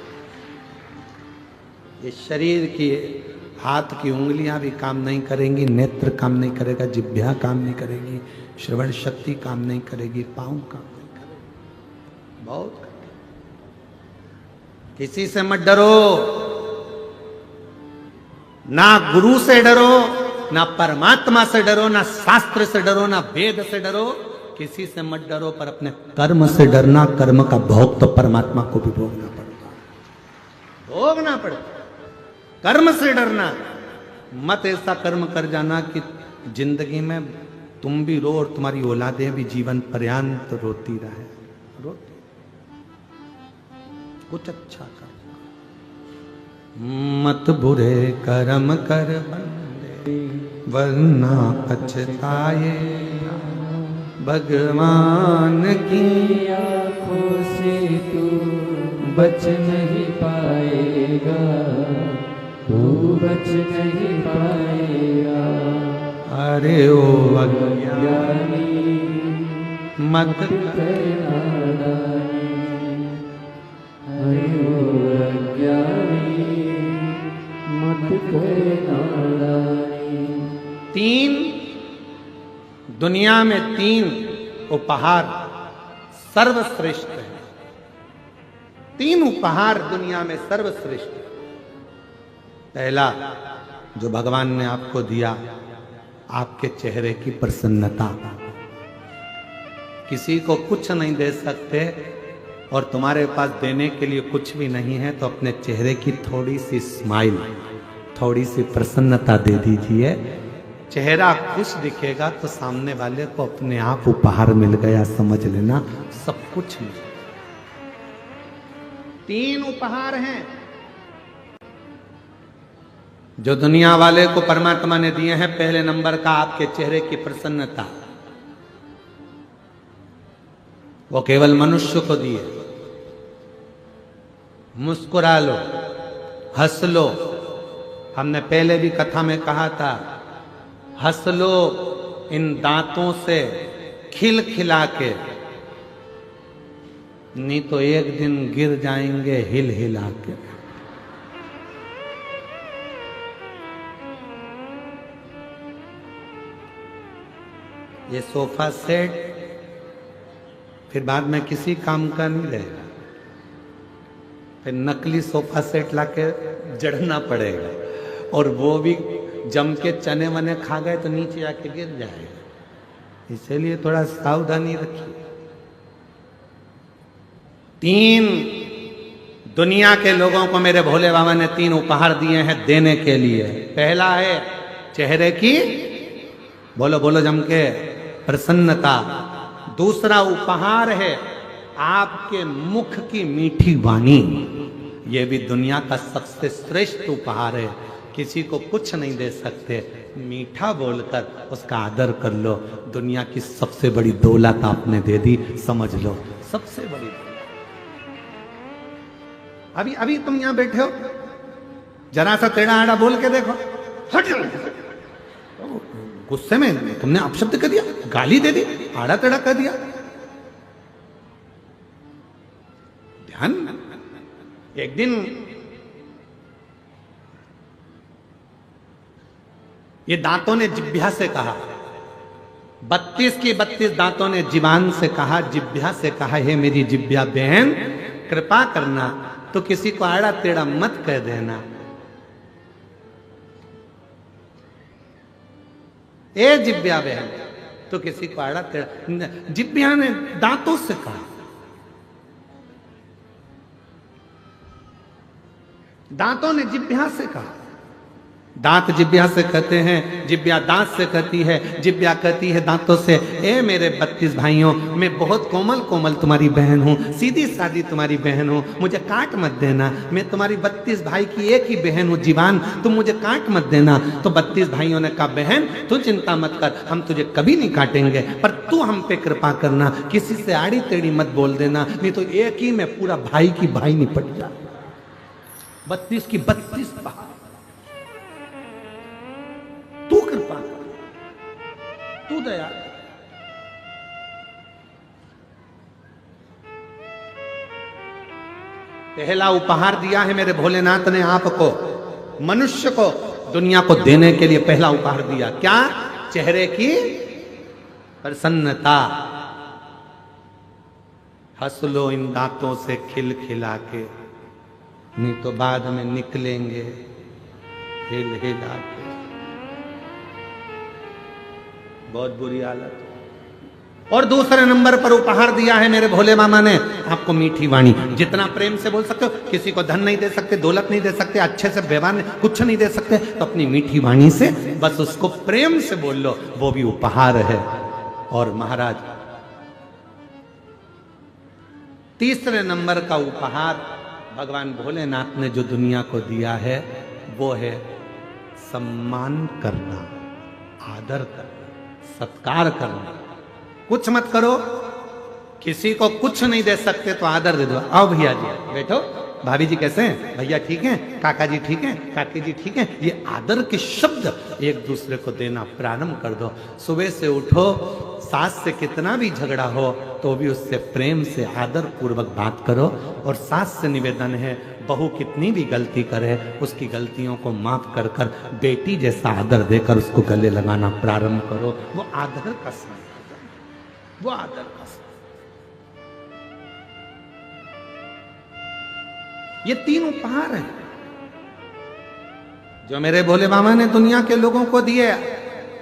ये शरीर की हाथ की उंगलियां भी काम नहीं करेंगी, नेत्र काम नहीं करेगा, जिह्वा काम नहीं करेगी, श्रवण शक्ति काम नहीं करेगी, पांव काम नहीं करेगी। बहुत किसी से मत डरो, ना गुरु से डरो, ना परमात्मा से डरो, ना शास्त्र से डरो, ना वेद से डरो, किसी से मत डरो, पर अपने कर्म से डरना। कर्म का भोग तो परमात्मा को भी भोगना पड़ता, भोगना पड़ता। कर्म से डरना मत, ऐसा कर्म कर जाना कि जिंदगी में तुम भी रो और तुम्हारी औलादें भी जीवन पर्यंत रोती रहे। रोती, कुछ अच्छा कर, मत बुरे कर्म कर बंदे वरना पछताए, भगवान की आंखों से तू बच नहीं पाएगा, तू बच नहीं पाएगा। अरे ओ अज्ञानी मत करना दानी, अरे ओ अज्ञानी मत करना दानी। तीन दुनिया में तीन उपहार सर्वश्रेष्ठ है। तीन उपहार दुनिया में सर्वश्रेष्ठ है। पहला जो भगवान ने आपको दिया, आपके चेहरे की प्रसन्नता। किसी को कुछ नहीं दे सकते और तुम्हारे पास देने के लिए कुछ भी नहीं है, तो अपने चेहरे की थोड़ी सी स्माइल, थोड़ी सी प्रसन्नता दे दीजिए। चेहरा खुश दिखेगा तो सामने वाले को अपने आप उपहार मिल गया, समझ लेना, सब कुछ मिल। तीन उपहार हैं जो दुनिया वाले को परमात्मा ने दिए हैं। पहले नंबर का आपके चेहरे की प्रसन्नता, वो केवल मनुष्य को दिए। मुस्कुरा लो, हंस लो। हमने पहले भी कथा में कहा था, हंस लो इन दांतों से खिल खिला के, नहीं तो एक दिन गिर जाएंगे हिल हिला के। ये सोफा सेट फिर बाद में किसी काम का नहीं रहेगा, फिर नकली सोफा सेट लाके जड़ना पड़ेगा, और वो भी जम के चने वने खा गए तो नीचे आके गिर जाएगा। इसलिए थोड़ा सावधानी रखिए। तीन दुनिया के लोगों को मेरे भोले बाबा ने तीन उपहार दिए हैं देने के लिए। पहला है चेहरे की, बोलो बोलो जम के, प्रसन्नता। दूसरा उपहार है आपके मुख की मीठी वाणी, ये भी दुनिया का सबसे श्रेष्ठ उपहार है। किसी को कुछ नहीं दे सकते, मीठा बोलकर उसका आदर कर लो। दुनिया की सबसे बड़ी दौलत आपने दे दी, समझ लो, सबसे बड़ी दौलत। अभी अभी तुम यहां बैठे हो, जरा सा टेढ़ा आड़ा बोल के देखो, हट जाओ। गुस्से में तुमने अपशब्द कर दिया, गाली दे दी, आड़ा टेढ़ा कर दिया। ध्यान। एक दिन ये दांतों ने जिह्वा से कहा, 32 की 32 दांतों ने जीवान से कहा, जिह्वा से कहा, हे मेरी जिह्वा बहन, कृपा करना तो किसी को आड़ा टेढ़ा मत कह देना। ए जिह्वा बहन, तो किसी को आड़ा टेढ़ा, जिह्वा ने दांतों से कहा, दांतों ने जिह्वा से कहा। दांत जिह्वा से कहते हैं, जिह्वा दांत से कहती है, जिह्वा कहती है दांतों से, ए मेरे 32 भाइयों, मैं बहुत कोमल कोमल तुम्हारी बहन हूं, सीधी सादी तुम्हारी बहन हूं, मुझे काट मत देना। मैं तुम्हारी 32 भाई की एक ही बहन हूं जीवान, तुम मुझे काट मत देना। तो 32 भाइयों ने कहा, बहन तू चिंता मत कर, हम तुझे कभी नहीं काटेंगे, पर तू हम पे कृपा करना, किसी से आड़ी टेढ़ी मत बोल देना, नहीं तो एक ही में पूरा भाई की भाई निपट जा। 32 की 32 बात, तू कृपा कर, तू दया। पहला उपहार दिया है मेरे भोलेनाथ ने आपको, मनुष्य को, दुनिया को देने के लिए पहला उपहार दिया। क्या? चेहरे की प्रसन्नता। हंस लो इन दांतों से खिल खिला के, नहीं तो बाद में निकलेंगे हिल हिला के। बहुत बुरी हालत। और दूसरे नंबर पर उपहार दिया है मेरे भोले मामा ने आपको मीठी वाणी। जितना प्रेम से बोल सकते हो, किसी को धन नहीं दे सकते, दौलत नहीं दे सकते, अच्छे से व्यवहार कुछ नहीं दे सकते, तो अपनी मीठी वाणी से बस उसको प्रेम से बोल लो, वो भी उपहार है। और महाराज तीसरे नंबर का उपहार भगवान भोलेनाथ ने जो दुनिया को दिया है, वो है सम्मान करना, आदर करना, सत्कार करना। कुछ मत करो, किसी को कुछ नहीं दे सकते तो आदर दे दो। आओ भैया जी बैठो, भाभी जी कैसे हैं, भैया ठीक हैं, काका जी ठीक हैं, काकी जी ठीक हैं। ये आदर के शब्द एक दूसरे को देना प्रारंभ कर दो। सुबह से उठो, सास से कितना भी झगड़ा हो तो भी उससे प्रेम से आदर पूर्वक बात करो। और सास से निवेदन है, बहू कितनी भी गलती करे उसकी गलतियों को माफ कर कर बेटी जैसा आदर देकर उसको गले लगाना प्रारंभ करो। वो आदर का संबंध, वो आदर का संबंध। ये तीन उपहार हैं जो मेरे भोले बाबा ने दुनिया के लोगों को दिए।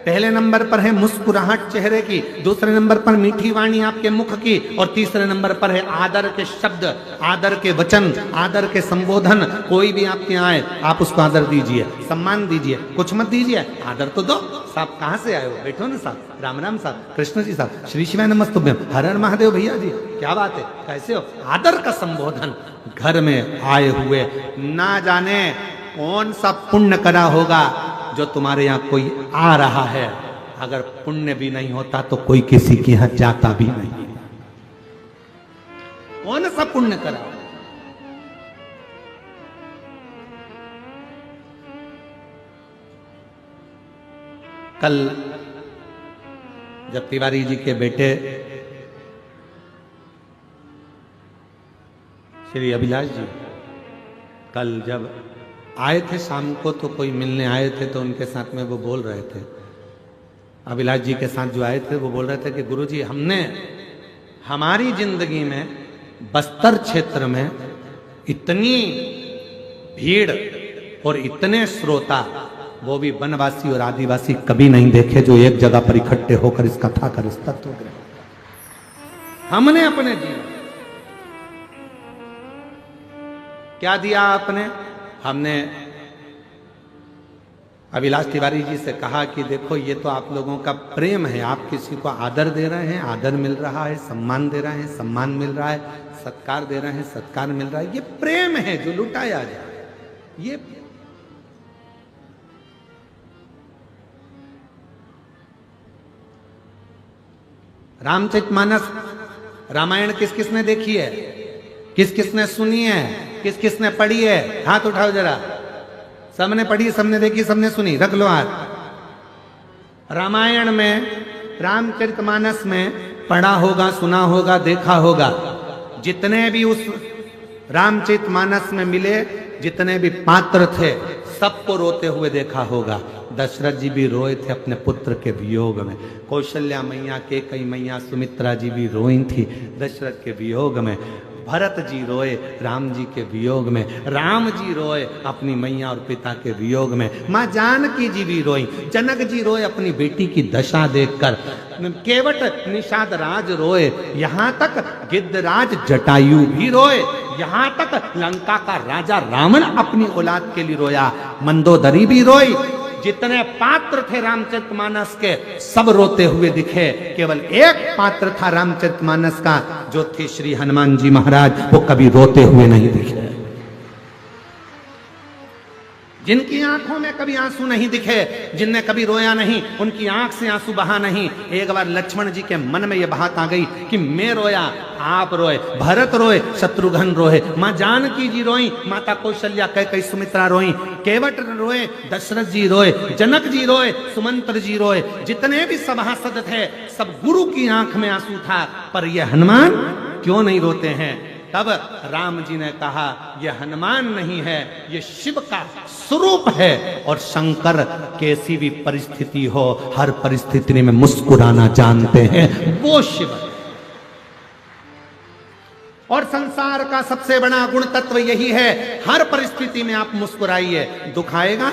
पहले नंबर पर है मुस्कुराहट चेहरे की, दूसरे नंबर पर मीठी वाणी आपके मुख की, और तीसरे नंबर पर है आदर के शब्द, आदर के वचन, आदर के संबोधन। कोई भी आपके आए आप उसको आदर दीजिए, सम्मान दीजिए, कुछ मत दीजिए, आदर तो दो। साहब कहाँ से आए हो, बैठो ना साहब, राम राम साहब, कृष्ण जी साहब, श्री शिवाय नमस्तुभ्यम, हर हर महादेव भैया जी, क्या बात है, कैसे हो। आदर का संबोधन। घर में आए हुए ना जाने कौन सा पुण्य करा होगा जो तुम्हारे यहाँ कोई आ रहा है। अगर पुण्य भी नहीं होता तो कोई किसी के यहाँ जाता भी नहीं। कौन सा पुण्य करा। कल जब तिवारी जी के बेटे श्री अभिलाष जी कल जब आए थे शाम को, तो कोई मिलने आए थे, तो उनके साथ में वो बोल रहे थे, अभिलाष जी के साथ जो आए थे वो बोल रहे थे कि गुरुजी, हमने हमारी जिंदगी में बस्तर क्षेत्र में इतनी भीड़ और इतने श्रोता, वो भी वनवासी और आदिवासी, कभी नहीं देखे जो एक जगह पर इकट्ठे होकर इस कथा कर इस तत्व ग्रहण। हमने अपने जीवन क्या दिया आपने? हमने अभिलाष तिवारी जी से कहा कि देखो ये तो आप लोगों का प्रेम है, आप किसी को आदर दे रहे हैं, आदर मिल रहा है, सम्मान दे रहे हैं, सम्मान मिल रहा है, सत्कार दे रहे हैं, सत्कार मिल रहा है, ये प्रेम है जो लुटाया जाए। ये रामचरितमानस रामायण किस किसने देखी है, किस किसने सुनी है, किस किसने पढ़ी है? हाथ उठाओ जरा। सबने पढ़ी, सबने देखी, सबने सुनी, रख लो हाथ। रामायण में, रामचरितमानस में पढ़ा होगा, सुना होगा, देखा होगा। जितने भी उस रामचरितमानस में मिले, जितने भी पात्र थे, सबको रोते हुए देखा होगा। दशरथ जी भी रोए थे अपने पुत्र के वियोग में, कौशल्या मैया, कैकेयी मैया, सुमित्रा जी भी रोई थी दशरथ के वियोग में, भरत जी रोए राम जी के वियोग में, राम जी रोए अपनी मैया और पिता के वियोग में, माँ जानकी जी भी रोई, जनक जी रोए अपनी बेटी की दशा देखकर, केवट निषाद राज रोए, यहाँ तक गिद्धराज जटायु भी रोए, यहाँ तक लंका का राजा रावण अपनी औलाद के लिए रोया, मंदोदरी भी रोई। जितने पात्र थे रामचरितमानस के, सब रोते हुए दिखे। केवल एक पात्र था रामचरितमानस का, जो थे श्री हनुमान जी महाराज, वो कभी रोते हुए नहीं दिखे। जिनकी आंखों में कभी आंसू नहीं दिखे, जिनने कभी रोया नहीं, उनकी आंख से आंसू बहा नहीं। एक बार लक्ष्मण जी के मन में यह बात आ गई कि मैं रोया, आप रोए, भरत रोए, शत्रुघ्न रोए, माँ जानकी जी रोई, माता कौशल्या, कैकेयी, सुमित्रा रोई, केवट रोए, दशरथ जी रोए, जनक जी रोए, सुमंत्र जी रोए, जितने भी सभासद थे, सब गुरु की आंख में आंसू था। पर ये हनुमान क्यों नहीं रोते हैं? तब राम जी ने कहा, यह हनुमान नहीं है, यह शिव का स्वरूप है। और शंकर कैसी भी परिस्थिति हो, हर परिस्थिति में मुस्कुराना जानते हैं, वो शिव है। और संसार का सबसे बड़ा गुण तत्व यही है, हर परिस्थिति में आप मुस्कुराइए। दुख आएगा,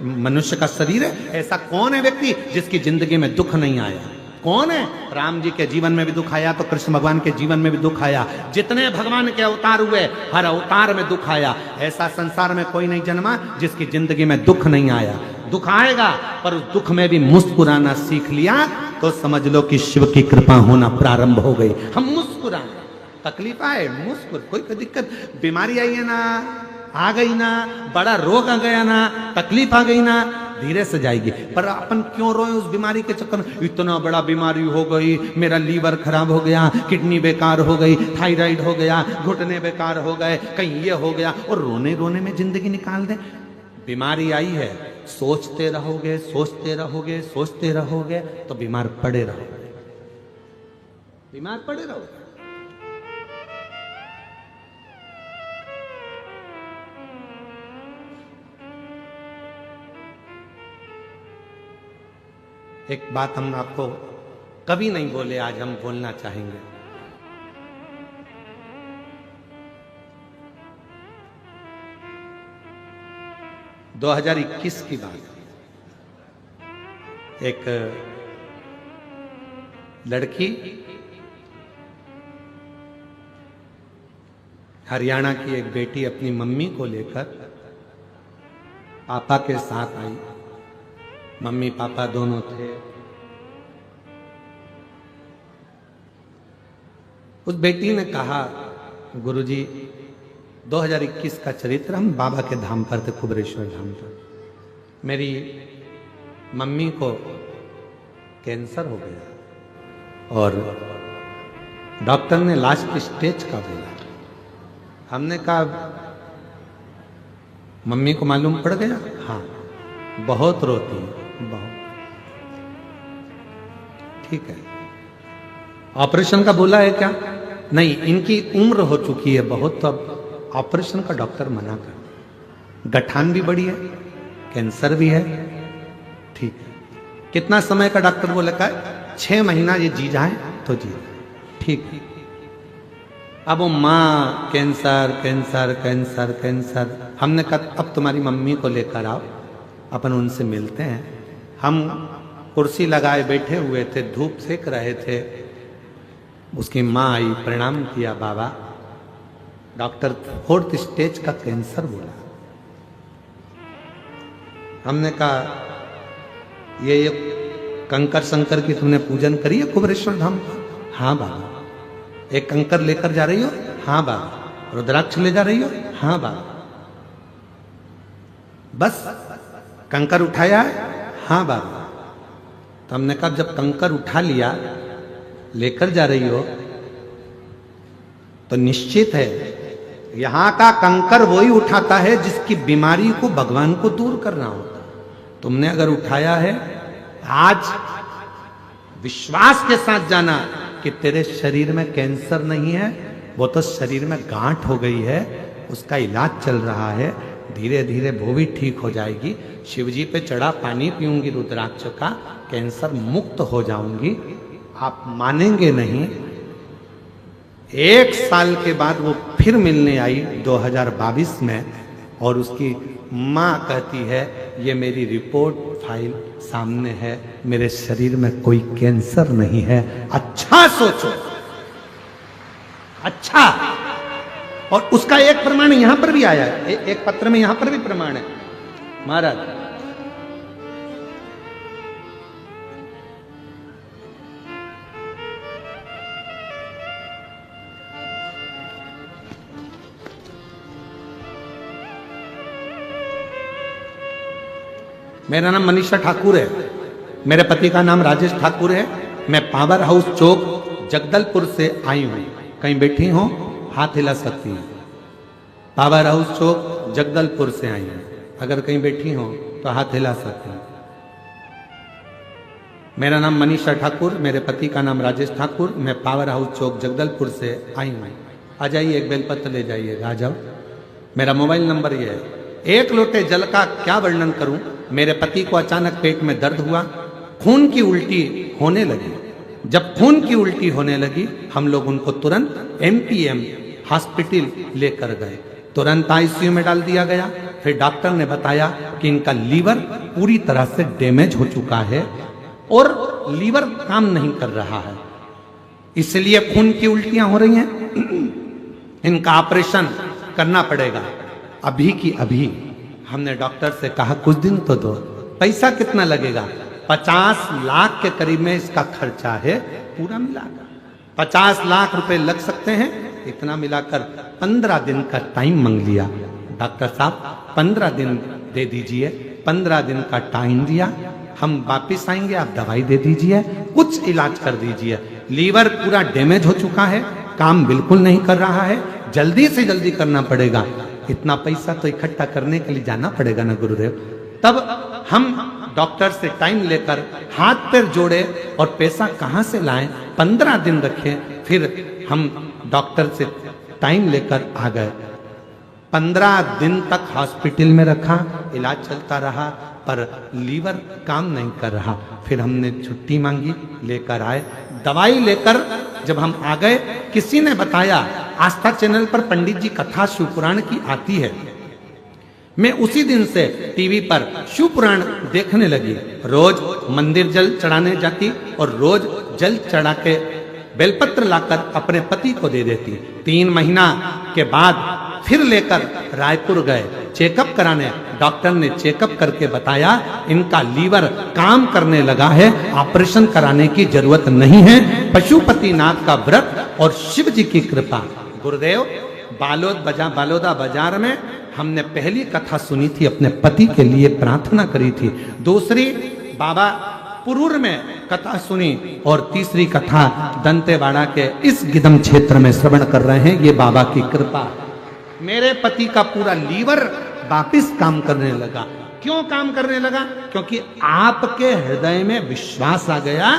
मनुष्य का शरीर है, ऐसा कौन है व्यक्ति जिसकी जिंदगी में दुख नहीं आया? कौन है? राम जी के जीवन में भी दुख आया तो कृष्ण भगवान के जीवन में भी दुख आया। जितने भगवान के अवतार हुए, हर अवतार में दुख आया। ऐसा संसार में कोई नहीं जन्मा जिसकी जिंदगी में दुख नहीं आया। दुख आएगा, पर उस दुख में भी मुस्कुराना सीख लिया तो समझ लो कि शिव की कृपा होना प्रारंभ हो गई। हम मुस्कुराएं, तकलीफ आए मुस्कुर, कोई दिक्कत, बीमारी आई है ना, आ गई ना, बड़ा रोग आ गया ना, तकलीफ आ गई ना, धीरे से जाएगी। पर अपन क्यों रोए उस बीमारी के चक्कर में? इतना बड़ा बीमारी हो गई, मेरा लीवर खराब हो गया, किडनी बेकार हो गई, थायराइड हो गया, घुटने बेकार हो गए, कहीं ये हो गया, और रोने रोने में जिंदगी निकाल दे। बीमारी आई है, सोचते रहोगे, सोचते रहोगे, सोचते रहोगे तो बीमार पड़े रहोगे, बीमार पड़े रहोगे। एक बात हम आपको कभी नहीं बोले, आज हम बोलना चाहेंगे। – 2021 की बात। एक लड़की हरियाणा की एक बेटी अपनी मम्मी को लेकर पापा के साथ आई। मम्मी पापा दोनों थे। उस बेटी ने कहा, गुरुजी 2021 का चरित्र, हम बाबा के धाम पर थे, कुबरेश्वर धाम पर। मेरी मम्मी को कैंसर हो गया और डॉक्टर ने लास्ट स्टेज का बोला। हमने कहा, मम्मी को मालूम पड़ गया? हाँ, बहुत रोती है, बहुत। ठीक है, ऑपरेशन का बोला है क्या? नहीं, इनकी उम्र हो चुकी है बहुत, तो अब ऑपरेशन का डॉक्टर मना कर। गठान भी बड़ी है, कैंसर भी है। ठीक है, कितना समय का डॉक्टर बोला का? 6 महीना ये जी जाए तो जी। ठीक है, अब वो माँ कैंसर कैंसर कैंसर कैंसर। हमने कहा अब तुम्हारी मम्मी को लेकर आओ, अपन उनसे मिलते हैं। हम कुर्सी लगाए बैठे हुए थे, धूप सेक रहे थे। उसकी माँ आई, प्रणाम किया, बाबा डॉक्टर 4th स्टेज का कैंसर बोला। हमने कहा ये कंकर शंकर की तुमने पूजन करी है कुबरेश्वर धाम? हाँ बाबा। एक कंकर लेकर जा रही हो? हाँ बाबा। रुद्राक्ष ले जा रही हो? हाँ बाबा। बस कंकर उठाया है? हाँ बाबा। तो हमने कहा जब कंकर उठा लिया, लेकर जा रही हो, तो निश्चित है यहां का कंकर वही उठाता है जिसकी बीमारी को भगवान को दूर करना होता। तुमने अगर उठाया है, आज विश्वास के साथ जाना कि तेरे शरीर में कैंसर नहीं है, वो तो शरीर में गांठ हो गई है, उसका इलाज चल रहा है, धीरे धीरे वो भी ठीक हो जाएगी। शिवजी पे चढ़ा पानी पीऊंगी रुद्राक्ष का, कैंसर मुक्त हो जाऊंगी। आप मानेंगे नहीं, 1 साल के बाद वो फिर मिलने आई 2022 में, और उसकी माँ कहती है ये मेरी रिपोर्ट फाइल सामने है, मेरे शरीर में कोई कैंसर नहीं है। अच्छा सोचो, अच्छा। और उसका एक प्रमाण यहां पर भी आया है, एक पत्र में यहां पर भी प्रमाण है। महाराज मेरा नाम मनीषा ठाकुर है, मेरे पति का नाम राजेश ठाकुर है। मैं पावर हाउस चौक जगदलपुर से आई हूं। कहीं बैठी हो हाथ हिला सकती हैं। पावर हाउस चौक जगदलपुर से आई हूं, अगर कहीं बैठी हो तो हाथ हिला सकती हैं। मेरा नाम मनीषा ठाकुर, मेरे पति का नाम राजेश ठाकुर। मैं पावर हाउस चौक जगदलपुर से आई हूं। आ जाइए, एक बेलपत्र ले जाइएगा, आ जाओ। मेरा मोबाइल नंबर ये है। 1 लोटे जल का क्या वर्णन करूं। मेरे पति को अचानक पेट में दर्द हुआ, खून की उल्टी होने लगी। जब खून की उल्टी होने लगी, हम लोग उनको तुरंत MPM हॉस्पिटल लेकर गए। तुरंत ICU में डाल दिया गया। फिर डॉक्टर ने बताया कि इनका लीवर पूरी तरह से डैमेज हो चुका है और लीवर काम नहीं कर रहा है, इसलिए खून की उल्टियां हो रही हैं। इनका ऑपरेशन करना पड़ेगा अभी की अभी। हमने डॉक्टर से कहा कुछ दिन तो दो। पैसा कितना लगेगा? 50 लाख के करीब में इसका खर्चा है, पूरा मिलाकर 50 लाख रुपए लग सकते हैं। इतना मिलाकर 15 दिन का टाइम मांग लिया। डॉक्टर साहब 15 दिन दे दीजिए। 15 दिन का टाइम दिया। हम वापिस आएंगे, आप दवाई दे दीजिए, कुछ इलाज कर दीजिए। लीवर पूरा डैमेज हो चुका है, काम बिल्कुल नहीं कर रहा है, जल्दी से जल्दी करना पड़ेगा। इतना पैसा तो इकट्ठा करने के लिए जाना पड़ेगा ना गुरुदेव। तब हम डॉक्टर से टाइम लेकर हाथ पैर जोड़े और पैसा कहां से लाएं, 15 दिन रखे। फिर हम डॉक्टर से टाइम लेकर आ गए। 15 दिन तक हॉस्पिटल में रखा, इलाज चलता रहा, पर लीवर काम नहीं कर रहा। फिर हमने छुट्टी मांगी, लेकर आए। दवाई लेकर जब हम आ गए, किसी ने बताया आस्था चैनल पर पंडित जी कथा शिव पुराण की आती है। मैं उसी दिन से टीवी पर शिव पुराण देखने लगी। रोज मंदिर जल चढ़ाने जाती और रोज जल चढ़ा के बेलपत्र लाकर अपने पति को दे देती। 3 महीना के बाद फिर लेकर रायपुर गए चेकअप कराने। डॉक्टर ने चेकअप करके बताया इनका लीवर काम करने लगा है, ऑपरेशन कराने की जरूरत नहीं है। पशुपतिनाथ का व्रत और शिव जी की कृपा। गुरुदेव बालोदा बाजार में हमने पहली कथा सुनी थी, अपने पति के लिए प्रार्थना करी थी। दूसरी बाबा पुरूर में कथा सुनी और तीसरी कथा दंतेवाड़ा के इस गिदम क्षेत्र में श्रवण कर रहे हैं। ये बाबा की कृपा। मेरे पति का पूरा लीवर वापिस काम करने लगा। क्यों काम करने लगा? क्योंकि आपके हृदय में विश्वास आ गया,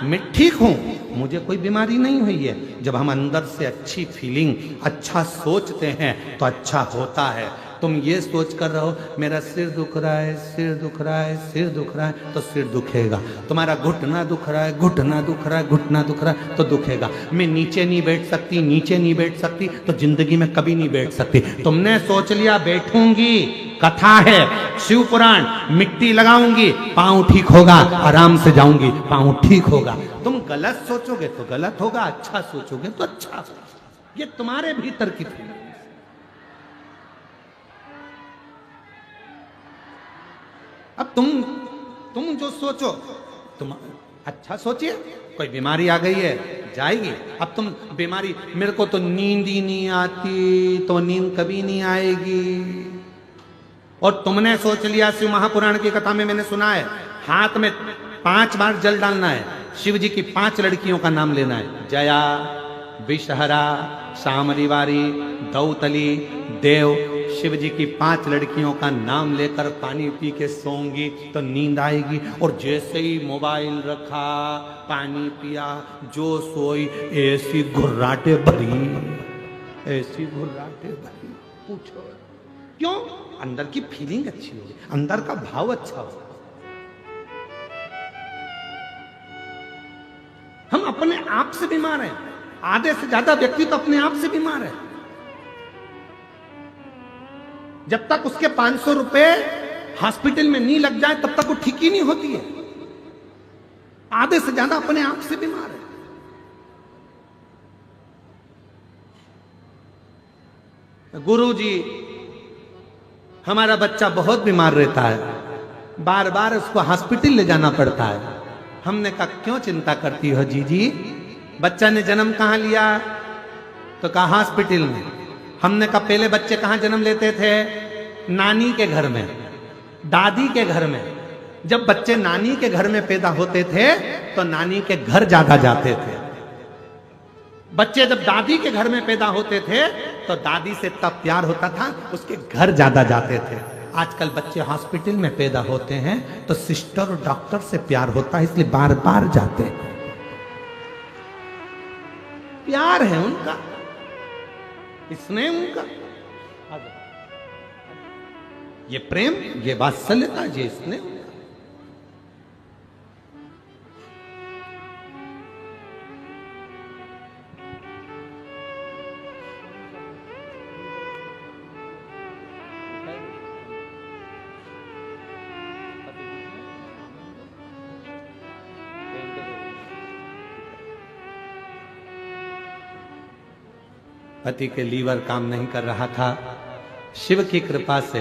मैं ठीक हूं, मुझे कोई बीमारी नहीं हुई है। जब हम अंदर से अच्छी फीलिंग, अच्छा सोचते हैं तो अच्छा होता है। तुम ये सोच कर रहो मेरा सिर दुख रहा है, सिर दुख रहा है, सिर दुख रहा है, तो सिर दुखेगा। तुम्हारा घुटना दुख रहा है, घुटना दुख रहा है, घुटना दुख रहा है, तो दुखेगा। मैं नीचे नहीं बैठ सकती, नीचे नहीं बैठ सकती, तो जिंदगी में कभी नहीं बैठ सकती। तुमने सोच लिया बैठूंगी, कथा है, शिव पुराण, मिट्टी लगाऊंगी, पांव ठीक होगा, आराम से जाऊंगी, पांव ठीक होगा। तुम गलत सोचोगे तो गलत होगा, अच्छा सोचोगे तो अच्छा होगा। ये तुम्हारे भीतर की फीलिंग। अब तुम जो सोचो, तुम अच्छा सोचिए, कोई बीमारी आ गई है जाएगी। अब तुम बीमारी, मेरे को तो नींद ही नहीं आती, तो नींद कभी नहीं आएगी। और तुमने सोच लिया, शिव महापुराण की कथा में मैंने सुना है, हाथ में 5 बार जल डालना है, शिव जी की 5 लड़कियों का नाम लेना है, जया, विषहरा, शामरीवारी, दौतली, देव। शिव जी की 5 लड़कियों का नाम लेकर पानी पी के सोऊंगी तो नींद आएगी। और जैसे ही मोबाइल रखा, पानी पिया, जो सोई, ऐसी घुर्राटे भरी, ऐसी घुर्राटे भरी, पूछो क्यों? अंदर की फीलिंग अच्छी होगी, अंदर का भाव अच्छा हो। हम अपने आप से बीमार हैं, आधे से ज्यादा व्यक्ति तो अपने आप से बीमार है। जब तक उसके 500 रुपए हॉस्पिटल में नहीं लग जाए तब तक वो ठीक ही नहीं होती है। आधे से ज्यादा अपने आप से बीमार है। गुरुजी, हमारा बच्चा बहुत बीमार रहता है, बार बार उसको हॉस्पिटल ले जाना पड़ता है। हमने कहा क्यों चिंता करती हो जीजी, बच्चा ने जन्म कहां लिया? तो कहा हॉस्पिटल में। हमने कहा पहले बच्चे कहां जन्म लेते थे? नानी के घर में, दादी के घर में। जब बच्चे नानी के घर में पैदा होते थे तो नानी के घर ज्यादा जाते थे। बच्चे जब दादी के घर में पैदा होते थे तो दादी से तब प्यार होता था, उसके घर ज्यादा जाते थे। आजकल बच्चे हॉस्पिटल में पैदा होते हैं तो सिस्टर और डॉक्टर से प्यार होता है, इसलिए बार बार जाते हैं। प्यार है उनका, इसने उनका, ये प्रेम, ये वात्सल्यता, ये इसने। पति के लीवर काम नहीं कर रहा था। शिव की कृपा से,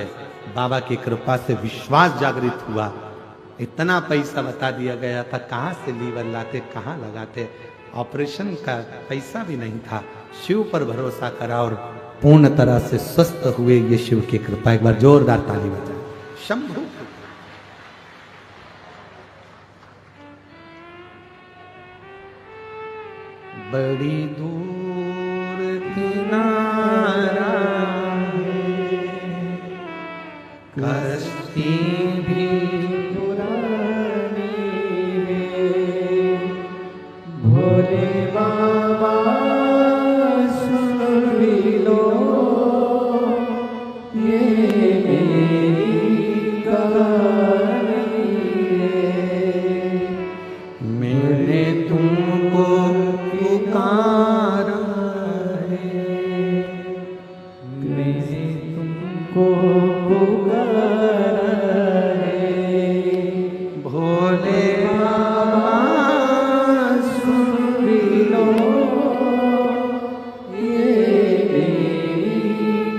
बाबा की कृपा से विश्वास जागृत हुआ। इतना पैसा बता दिया गया था, कहां से लीवर लाते, कहां लगाते, ऑपरेशन का पैसा भी नहीं था। शिव पर भरोसा करा और पूर्ण तरह से स्वस्थ हुए। ये शिव की कृपा। एक बार जोरदार ताली बजाए शंभू। बड़ी दूर किनारा कश्ती भी पुरानी है, भोले बाबा सुन भी लो ये मेरी कहानी है। मैंने तुमको पुकारा है, मैंने तुमको पुकारा है, भोले बाबा सुन भी लो ये मेरी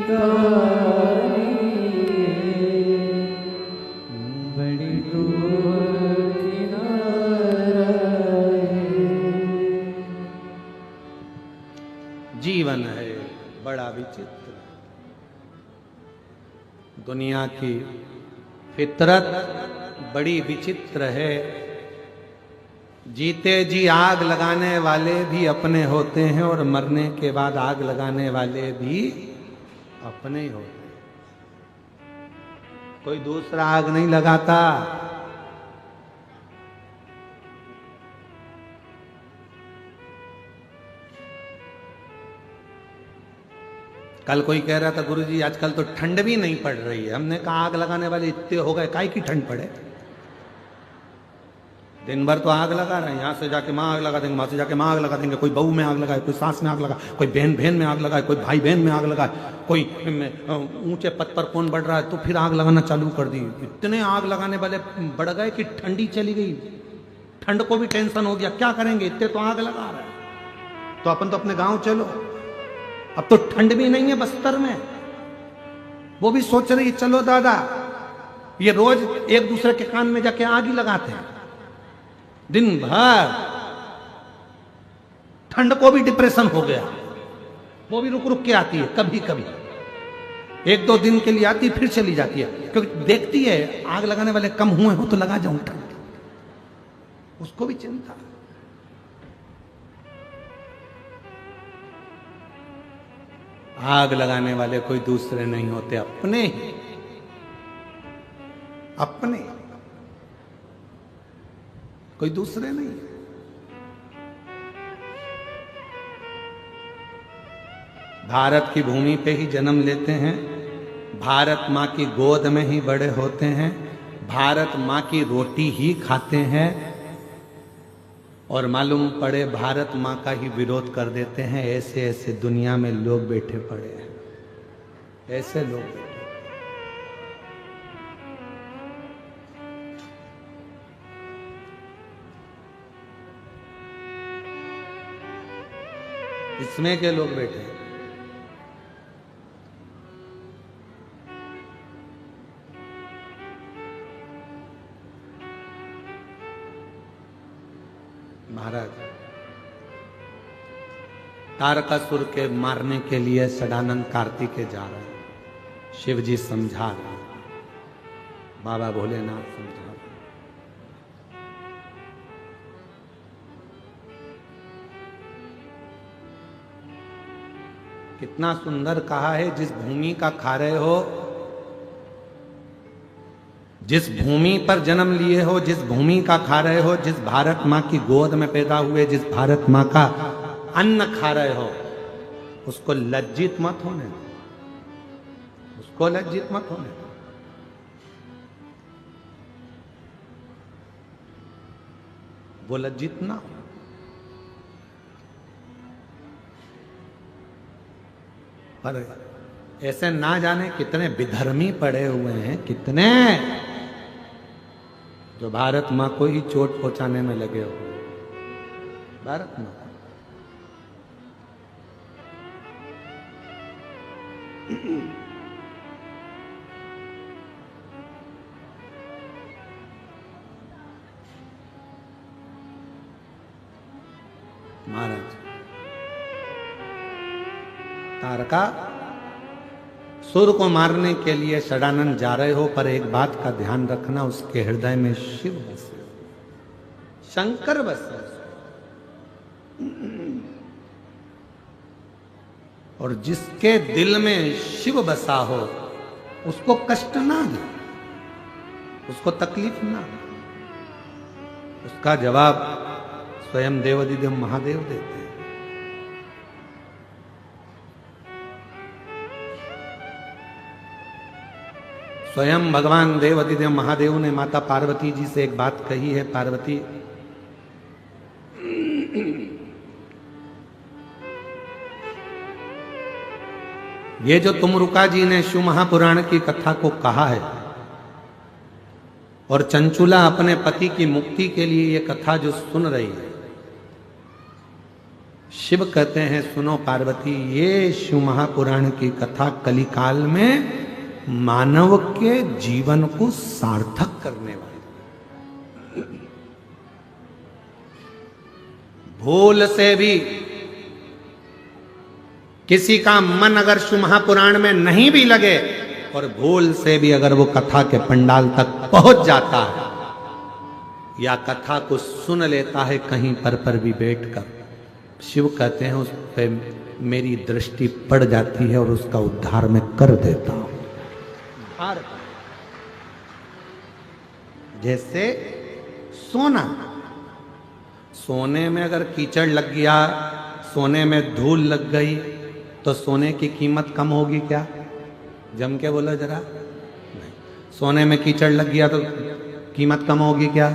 कहानी है। बड़ी दूर किनारा है। जीवन है बड़ा विचित्र। दुनिया की फितरत बड़ी विचित्र है। जीते जी आग लगाने वाले भी अपने होते हैं और मरने के बाद आग लगाने वाले भी अपने ही होते हैं। कोई दूसरा आग नहीं लगाता। कल कोई कह रहा था गुरुजी आजकल तो ठंड भी नहीं पड़ रही है। हमने कहा आग लगाने वाले इतने हो गए, काहे की ठंड पड़े? दिन भर तो आग लगा रहे हैं, यहां से जाके माँ आग लगा देंगे, वहां से जाके माँ आग लगा देंगे। कोई बहू में आग लगाए, कोई सास में आग लगाए, कोई बहन बहन में आग लगाए, कोई भाई बहन में आग लगाए, कोई ऊंचे पद पर कौन बढ़ रहा है तो फिर आग लगाना चालू कर दी। इतने आग लगाने वाले बढ़ गए कि ठंडी चली गई। ठंड को भी टेंशन हो गया, क्या करेंगे, इतने तो आग लगा रहे हैं। तो अपन तो अपने गाँव चलो। अब तो ठंड भी नहीं है बस्तर में, वो भी सोच रही चलो दादा ये रोज एक दूसरे के कान में जाके आग ही लगाते हैं दिन भर। ठंड को भी डिप्रेशन हो गया, वो भी रुक रुक के आती है, कभी कभी 1-2 दिन के लिए आती, फिर चली जाती है, क्योंकि देखती है आग लगाने वाले कम हुए हो तो लगा जाऊं ठंड, उसको भी चिंता। आग लगाने वाले कोई दूसरे नहीं होते, अपने ही, अपने, कोई दूसरे नहीं। भारत की भूमि पे ही जन्म लेते हैं, भारत माँ की गोद में ही बड़े होते हैं, भारत माँ की रोटी ही खाते हैं, और मालूम पड़े भारत माँ का ही विरोध कर देते हैं। ऐसे ऐसे दुनिया में लोग बैठे पड़े हैं, ऐसे लोग बैठे। इसमें के लोग बैठे हैं। महाराज तारकासुर के मारने के लिए सदानंद कार्तिकेय जा रहे हैं, शिव जी समझा रहे हैं, बाबा भोलेनाथ समझा रहे हैं। कितना सुंदर कहा है, जिस भूमि का खा रहे हो, जिस भूमि पर जन्म लिए हो, जिस भूमि का खा रहे हो, जिस भारत माँ की गोद में पैदा हुए, जिस भारत माँ का अन्न खा रहे हो, उसको लज्जित मत होने दो, उसको लज्जित मत होने दो। वो लज्जित ना हो। पर ऐसे ना जाने कितने विधर्मी पड़े हुए हैं, कितने जो भारत माँ को ही चोट पहुंचाने में लगे हो। भारत माँ महाराज तारका सुर को मारने के लिए सदानंद जा रहे हो, पर एक बात का ध्यान रखना, उसके हृदय में शिव बसे, शंकर बसे, और जिसके दिल में शिव बसा हो उसको कष्ट ना दे, उसको तकलीफ ना दे। उसका जवाब स्वयं देवाधिदेव महादेव देते हैं। स्वयं भगवान देवाधिदेव महादेव ने माता पार्वती जी से एक बात कही है, पार्वती ये जो तुमरुका जी ने शिव महापुराण की कथा को कहा है, और चंचुला अपने पति की मुक्ति के लिए ये कथा जो सुन रही है, शिव कहते हैं सुनो पार्वती, ये शिव महापुराण की कथा कलिकाल में मानव के जीवन को सार्थक करने वाली। भूल से भी किसी का मन अगर शिव महापुराण में नहीं भी लगे, और भूल से भी अगर वो कथा के पंडाल तक पहुंच जाता है, या कथा को सुन लेता है कहीं पर भी बैठकर, शिव कहते हैं उस पे मेरी दृष्टि पड़ जाती है और उसका उद्धार मैं कर देता हूं। जैसे सोना, सोने में अगर कीचड़ लग गया, सोने में धूल लग गई, तो सोने की कीमत कम होगी क्या? जम के बोलो जरा। नहीं। सोने में कीचड़ लग गया तो कीमत कम होगी क्या?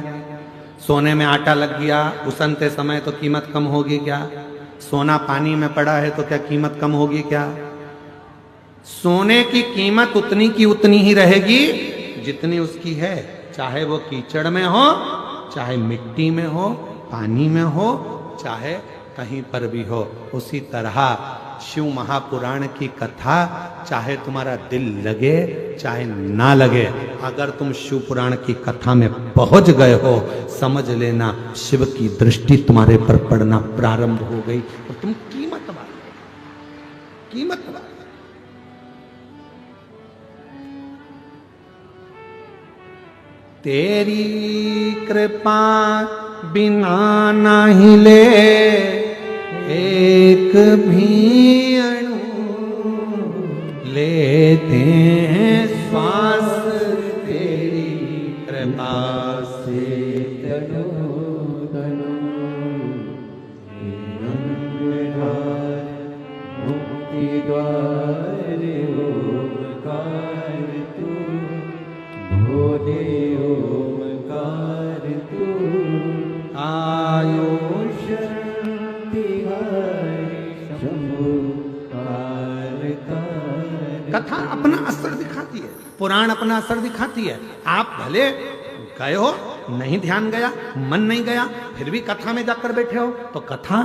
सोने में आटा लग गया उसनते समय तो कीमत कम होगी क्या? सोना पानी में पड़ा है तो क्या कीमत कम होगी क्या? सोने की कीमत उतनी की उतनी ही रहेगी जितनी उसकी है, चाहे वो कीचड़ में हो, चाहे मिट्टी में हो, पानी में हो, चाहे कहीं पर भी हो। उसी तरह शिव महापुराण की कथा चाहे तुम्हारा दिल लगे चाहे ना लगे, अगर तुम शिव पुराण की कथा में पहुंच गए हो, समझ लेना शिव की दृष्टि तुम्हारे पर पड़ना प्रारंभ हो गई और तुम कीमत तेरी कृपा बिना नहीं ले एक भी अणु, लेते हैं श्वास तेरी कृपा से। तनु तनु अंगधार मुक्ति द्वार ओमकार तू, भोले ओमकार तू, आयुष कथा अपना असर दिखाती है, पुराण अपना असर दिखाती है। आप भले गए हो, नहीं ध्यान गया, मन नहीं गया, फिर भी कथा में जाकर बैठे हो, तो कथा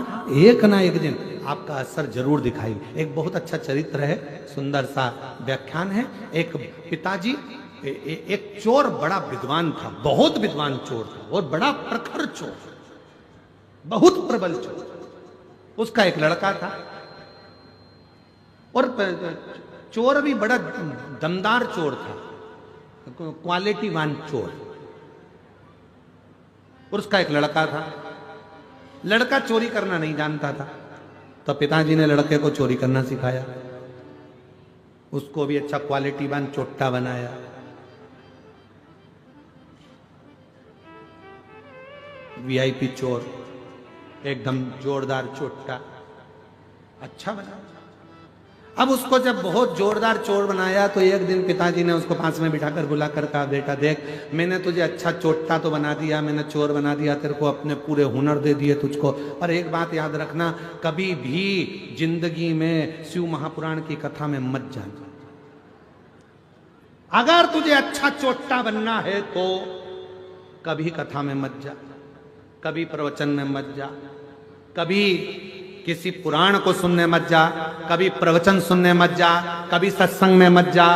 एक ना एक दिन आपका असर जरूर दिखाई। एक बहुत अच्छा चरित्र है, सुंदर सा व्याख्यान है। एक पिताजी, एक चोर बड़ा विद्वान था, बहुत विद्वान चोर था और बड़ा प्रखर चोर, बहुत प्रबल चोर। उसका एक लड़का था और चोर भी बड़ा दमदार चोर था, क्वालिटीवान चोर। और उसका एक लड़का था, लड़का चोरी करना नहीं जानता था, तो पिताजी ने लड़के को चोरी करना सिखाया, उसको भी अच्छा क्वालिटीवान चोट्टा बनाया। वीआईपी चोर, एकदम जोरदार चोट्टा, अच्छा बना। अब उसको जब बहुत जोरदार चोर बनाया तो एक दिन पिताजी ने उसको पास में बिठाकर बुलाकर कहा, बेटा देख, मैंने तुझे अच्छा चोट्टा तो बना दिया, मैंने चोर बना दिया, तेरे को अपने पूरे हुनर दे दिए तुझको, पर एक बात याद रखना, कभी भी जिंदगी में शिव महापुराण की कथा में मत जाना। अगर तुझे अच्छा चोट्टा बनना है तो कभी कथा में मत जा, कभी प्रवचन में मत जा, कभी किसी पुराण को सुनने मत जा, कभी प्रवचन सुनने मत जा, कभी सत्संग में मत जा।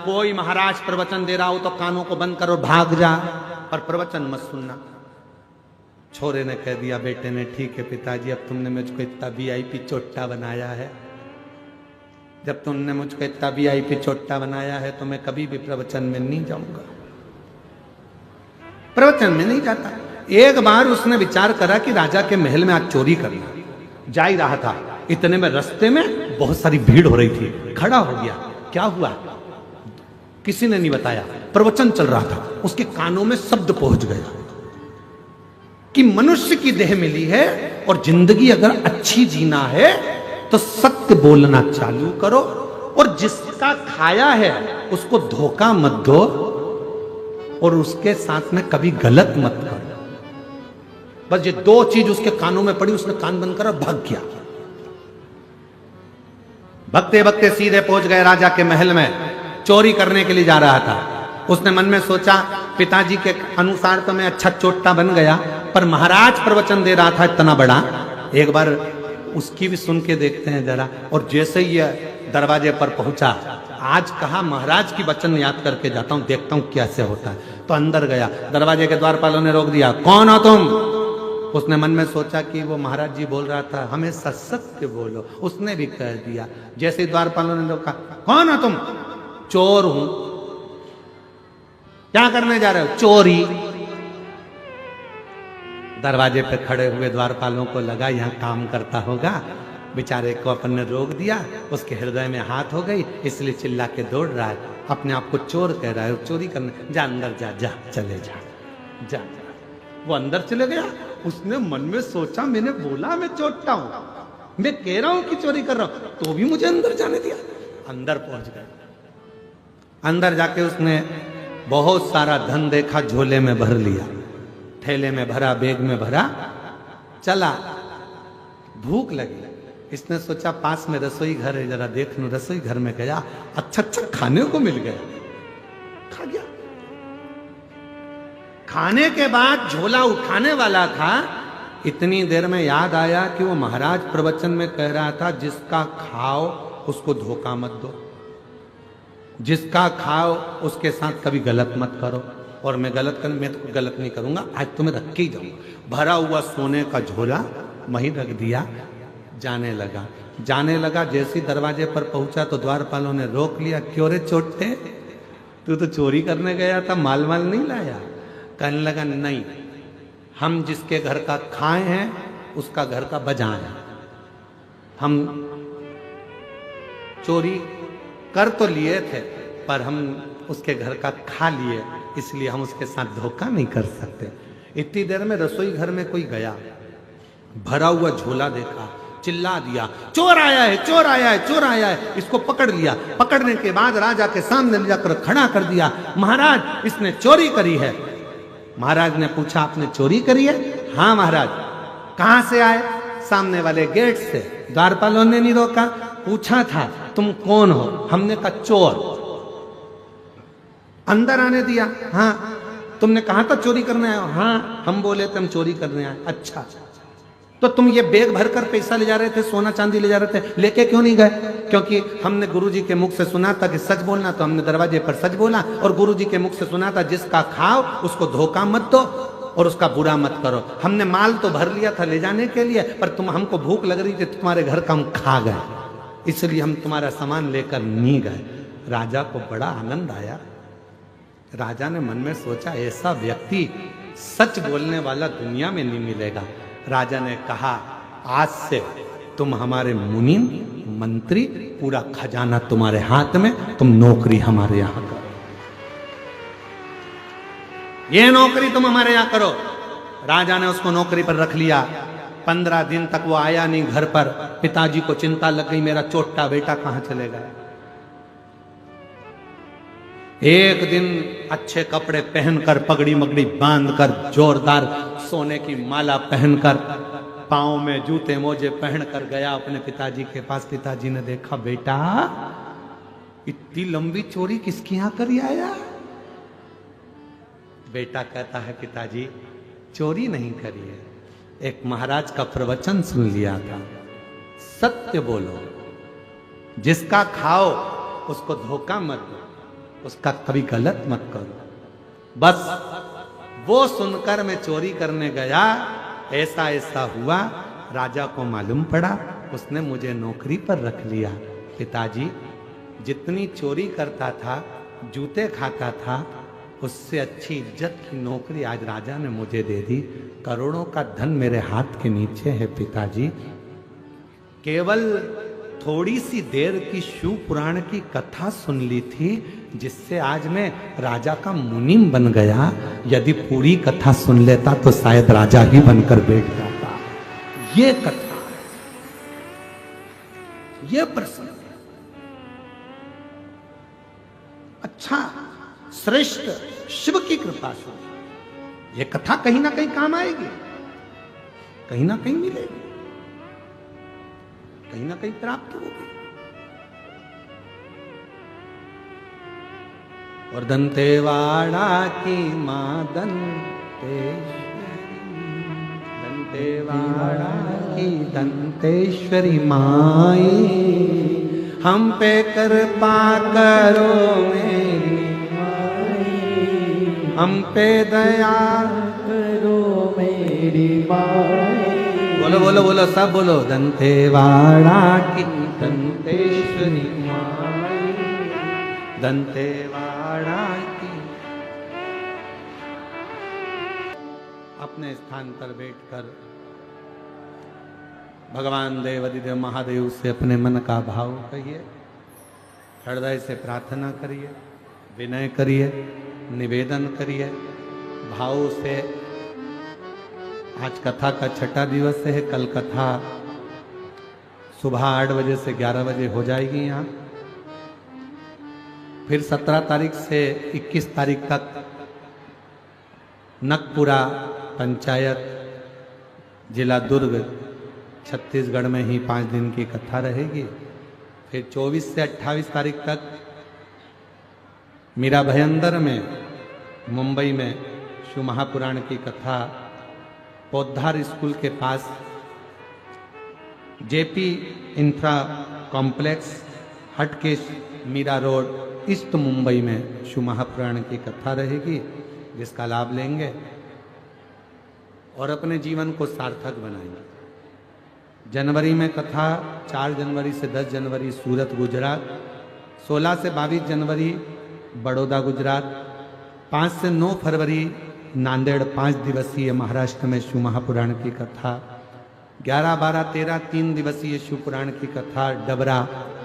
कोई महाराज प्रवचन दे रहा हो तो कानों को बंद करो, भाग जा, पर प्रवचन मत सुनना। छोरे ने कह दिया बेटे ने, ठीक है पिताजी, अब तुमने मुझको इतना वीआईपी चोट्टा बनाया है, जब तुमने मुझको इतना वीआईपी चोट्टा बनाया है तो मैं कभी भी प्रवचन में नहीं जाऊंगा, प्रवचन में नहीं जाता। एक बार उसने विचार करा कि राजा के महल में आज चोरी करना, जा ही रहा था, इतने में रास्ते में बहुत सारी भीड़ हो रही थी, खड़ा हो गया। क्या हुआ किसी ने नहीं बताया, प्रवचन चल रहा था, उसके कानों में शब्द पहुंच गया कि मनुष्य की देह मिली है और जिंदगी अगर अच्छी जीना है तो सत्य बोलना चालू करो, और जिसका खाया है उसको धोखा मत दो, और उसके साथ में कभी गलत मत करो। बस ये दो चीज उसके कानों में पड़ी, उसने कान बंद करा, भाग गया। भगते भगते सीधे पहुंच गए राजा के महल में, चोरी करने के लिए जा रहा था। उसने मन में सोचा, पिताजी के अनुसार तो मैं अच्छा चोट्टा बन गया, पर महाराज प्रवचन दे रहा था इतना बड़ा, एक बार उसकी भी सुन के देखते हैं जरा। और जैसे ही दरवाजे पर पहुंचा, आज कहा महाराज की वचन याद करके जाता हूं, देखता हूं कैसे होता है। तो अंदर गया, दरवाजे के द्वारपालों ने रोक दिया, कौन हो तुम? उसने मन में सोचा कि वो महाराज जी बोल रहा था, हमें सत्य बोलो, उसने भी कह दिया। जैसे द्वारपालों ने रोका, कौन हो तुम? चोर हूं। क्या करने जा रहे हो? चोरी। दरवाजे पे खड़े हुए द्वारपालों को लगा यहां काम करता होगा, बेचारे को अपन ने रोक दिया, उसके हृदय में हाथ हो गई, इसलिए चिल्ला के दौड़ रहा है, अपने आप को चोर कह रहा है, चोरी करने। जा अंदर जा, जा चले जा, जा। वो अंदर चले गया। उसने मन में सोचा, मैंने बोला मैं चोट्टा हूं, मैं कह रहा हूं कि चोरी कर रहा हूं, तो भी मुझे अंदर जाने दिया। अंदर पहुंच गए। अंदर जाके उसने बहुत सारा धन देखा, झोले में भर लिया, थैले में भरा, बैग में भरा, चला। भूख लगी, इसने सोचा पास में रसोई घर है, जरा देख लूं। रसोई घर में गया, अच्छा अच्छा खाने को मिल गया, खा गया। खाने के बाद झोला उठाने वाला था, इतनी देर में याद आया कि वो महाराज प्रवचन में कह रहा था जिसका खाओ उसको धोखा मत दो, जिसका खाओ उसके साथ कभी गलत मत करो। और मैं तो गलत नहीं करूंगा, आज तुम्हें रख के ही जाऊंगा। भरा हुआ सोने का झोला वहीं रख दिया, जाने लगा। जैसे ही दरवाजे पर पहुंचा तो द्वारपालों ने रोक लिया। क्यों रे चोटे, तू तो चोरी करने गया था, माल नहीं लाया? कहने लगा नहीं, हम जिसके घर का खाए हैं उसका घर का बजाए हैं। हम चोरी कर तो लिए थे पर हम उसके घर का खा लिए, इसलिए हम उसके साथ धोखा नहीं कर सकते। इतनी देर में रसोई घर में कोई गया, भरा हुआ झोला देखा, चिल्ला दिया चोर आया है, चोर आया है, चोर आया है। इसको पकड़ लिया। पकड़ने के बाद राजा के सामने ले जाकर खड़ा कर दिया। महाराज इसने चोरी करी है। महाराज ने पूछा आपने चोरी करी है? हाँ महाराज। कहां से आए? सामने वाले गेट से। द्वारपालों ने नहीं रोका, पूछा था तुम कौन हो? हमने कहा चोर। अंदर आने दिया? हाँ। तुमने कहा था चोरी करने आए हो? हाँ। हम बोले थे हम चोरी करने आए। अच्छा, तो तुम ये बैग भरकर पैसा ले जा रहे थे, सोना चांदी ले जा रहे थे, लेके क्यों नहीं गए? क्योंकि हमने गुरुजी के मुख से सुना था कि सच बोलना, तो हमने दरवाजे पर सच बोला। और गुरुजी के मुख से सुना था जिसका खाओ उसको धोखा मत दो और उसका बुरा मत करो। हमने माल तो भर लिया था ले जाने के लिए, पर तुम हमको भूख लग रही थी, तुम्हारे घर का हम खा गए, इसलिए हम तुम्हारा सामान लेकर नहीं गए। राजा को बड़ा आनंद आया। राजा ने मन में सोचा ऐसा व्यक्ति सच बोलने वाला दुनिया में नहीं मिलेगा। राजा ने कहा आज से तुम हमारे मुनि मंत्री, पूरा खजाना तुम्हारे हाथ में, तुम नौकरी हमारे यहां करो, ये नौकरी तुम हमारे यहां करो। राजा ने उसको नौकरी पर रख लिया। 15 दिन तक वो आया नहीं घर पर। पिताजी को चिंता लग गई मेरा चोटा बेटा कहां चलेगा। एक दिन अच्छे कपड़े पहनकर, पगड़ी मगड़ी बांधकर, जोरदार सोने की माला पहनकर, पांव में जूते मोजे पहनकर गया अपने पिताजी के पास। पिताजी ने देखा बेटा इतनी लंबी चोरी किसके यहां करी आया? बेटा कहता है पिताजी चोरी नहीं करी है, एक महाराज का प्रवचन सुन लिया था। सत्य बोलो, जिसका खाओ उसको धोखा मत दो, उसका कभी गलत मत करो। बस वो सुनकर मैं चोरी करने गया, ऐसा ऐसा हुआ। राजा को मालूम पड़ा, उसने मुझे नौकरी पर रख लिया। पिताजी जितनी चोरी करता था, जूते खाता था, उससे अच्छी इज्जत की नौकरी आज राजा ने मुझे दे दी। करोड़ों का धन मेरे हाथ के नीचे है पिताजी। केवल थोड़ी सी देर की शिव पुराण की कथा सुन ली थी, जिससे आज मैं राजा का मुनीम बन गया। यदि पूरी कथा सुन लेता तो शायद राजा ही बनकर बैठ जाता। ये कथा, ये प्रसंग अच्छा श्रेष्ठ शिव की कृपा से ये कथा कहीं ना कहीं काम आएगी, कहीं ना कहीं मिलेगी, कहीं ना कहीं प्राप्त होगी। और दंतेवाड़ा की मां दंतेवाड़ा की दंतेश्वरी माई, हम पे कृपा करो मेरी माई, हम पे दया करो मेरी माई। बोलो बोलो बोलो, सब बोलो। दंतेवाड़ा की दंतेश्वरी माई, दंतेवाड़ा की। अपने स्थान पर बैठकर भगवान देवाधिदेव महादेव से अपने मन का भाव कहिए, हृदय से प्रार्थना करिए, विनय करिए, निवेदन करिए, भाव से। आज कथा का 6ठा दिवस है। कल कथा सुबह 8 बजे से 11 बजे हो जाएगी यहाँ। फिर 17 तारीख से 21 तारीख तक नकपुरा पंचायत जिला दुर्ग छत्तीसगढ़ में ही 5 दिन की कथा रहेगी। फिर 24 से 28 तारीख तक मीरा भयंदर में मुंबई में शिव महापुराण की कथा पौधार स्कूल के पास JP infra complex, Hatkesh, Mira road, east Mumbai में शिव महापुराण की कथा रहेगी, जिसका लाभ लेंगे और अपने जीवन को सार्थक बनाएंगे। जनवरी में कथा 4 जनवरी से 10 जनवरी सूरत गुजरात, 16 से 22 जनवरी बड़ौदा गुजरात, 5 से 9 फरवरी नांदेड़ 5 दिवसीय महाराष्ट्र में शिव महापुराण की कथा, 11, 12, 13 3 दिवसीय शिव पुराण की कथा डबरा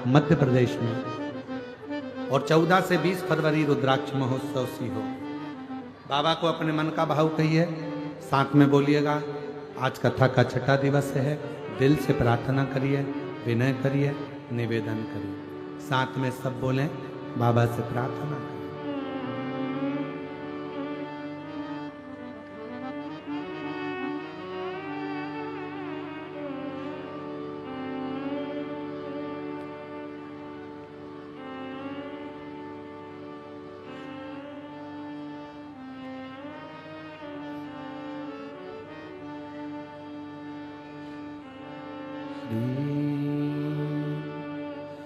मध्य प्रदेश में, और 14 से 20 फरवरी रुद्राक्ष महोत्सव सीहो। बाबा को अपने मन का भाव कहिए, साथ में बोलिएगा। आज कथा का 6ठा दिवस है। दिल से प्रार्थना करिए, विनय करिए, निवेदन करिए। साथ में सब बोलें, बाबा से प्रार्थना करिए।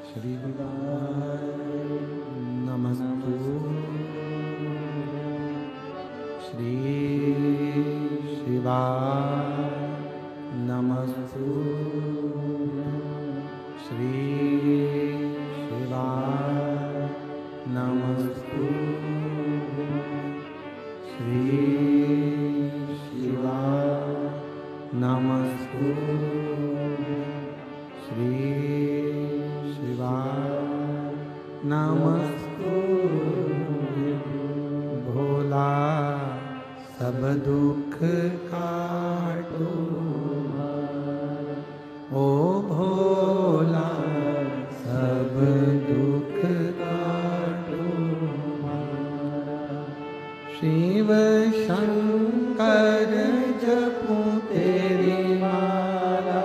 श्री नमस्तु श्री शिवाय नमस्तु श्री शिवाय नमस्तु श्री शिवाय नमस्तु श्री शिवाय नमस्तु। भोला सब दुख काटो, ओ भोला सब दुख काटो। शिव शंकर जपूं तेरी माला,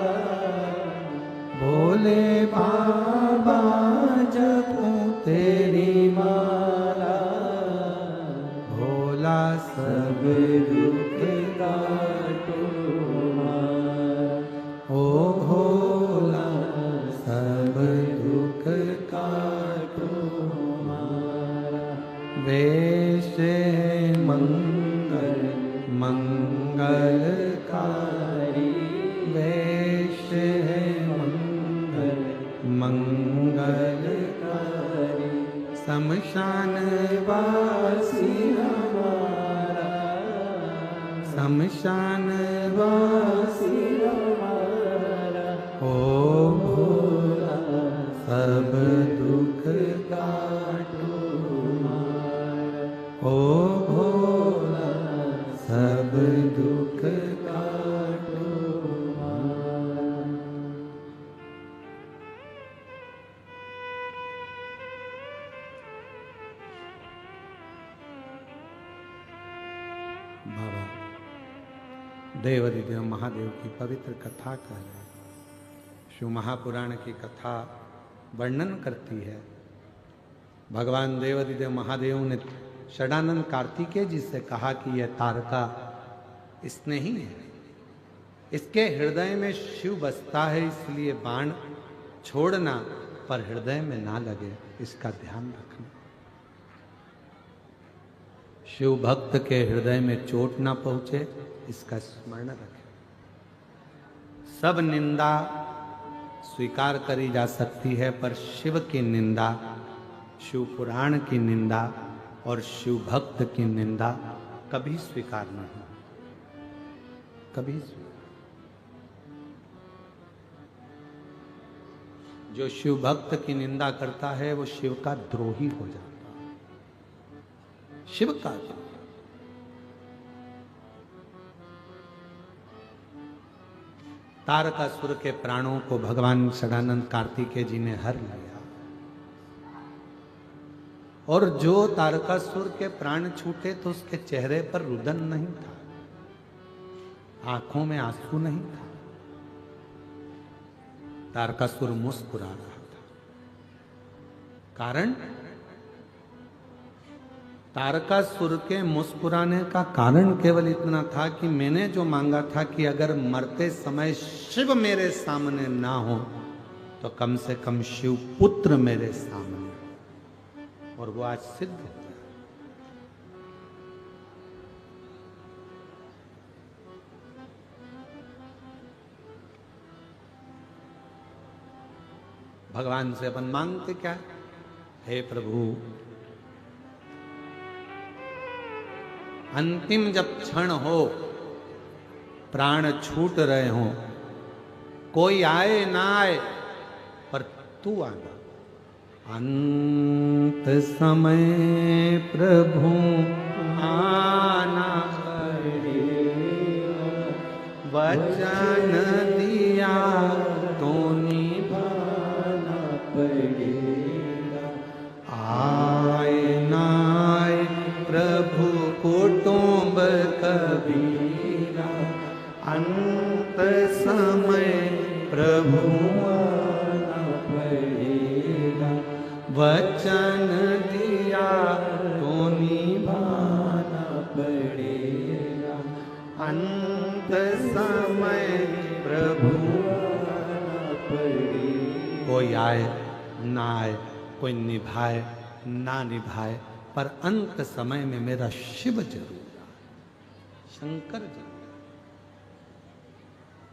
भोले बाबा जपूं तेरी माला। भोला सब दुख काटो, ओ भोला सब दुख काटो। वेश मंगल मंगलकारी, वेश है मंगल मंगलकारी। शमशान वासी हमारा, शमशान वासी हमारा। ओ भोला सब दुख काटो हमारा, ओ भोला सब दुख काटो हमारा। बाबा देवाधिदेव महादेव की पवित्र कथा कह रहे हैं। शिव महापुराण की कथा वर्णन करती है। भगवान देवाधिदेव महादेव ने षडानंद कार्तिकेय जी से कहा कि यह तारका स्नेही है, इसके हृदय में शिव बसता है, इसलिए बाण छोड़ना पर हृदय में ना लगे, इसका ध्यान रखना। शिव भक्त के हृदय में चोट ना पहुंचे, इसका स्मरण रखें। सब निंदा स्वीकार करी जा सकती है, पर शिव की निंदा, शिव पुराण की निंदा और शिव भक्त की निंदा कभी स्वीकार नहीं, कभी स्वीकार। जो शिव भक्त की निंदा करता है वो शिव का द्रोही हो जाता है, शिव का द्रोही। तारकासुर के प्राणों को भगवान षडानंद कार्तिकेय जी ने हर लिया, और जो तारकासुर के प्राण छूटे तो उसके चेहरे पर रुदन नहीं था, आंखों में आंसू नहीं था, तारकासुर मुस्कुरा रहा था। कारण तारकासुर के मुस्कुराने का कारण केवल इतना था कि मैंने जो मांगा था कि अगर मरते समय शिव मेरे सामने ना हो तो कम से कम शिव पुत्र मेरे सामने, और वो आज सिद्ध हो गया। भगवान से अपन मांगते क्या है? हे प्रभु, अंतिम जब क्षण हो, प्राण छूट रहे हो, कोई आए ना आए पर तू आना। अंत समय प्रभु आना पड़ेगा, वचन दिया तो निभाना पड़ेगा। आए ना आए प्रभु कुटुंब कबीरा, अंत समय प्रभु आना पड़ेगा, वचन दिया तो निभाना पड़ेगा। अंत समय प्रभु आना पड़ेगा। कोई आए ना आए, कोई निभाए ना निभाए, पर अंत समय में मेरा शिव जरूर आए, शंकर जरूर,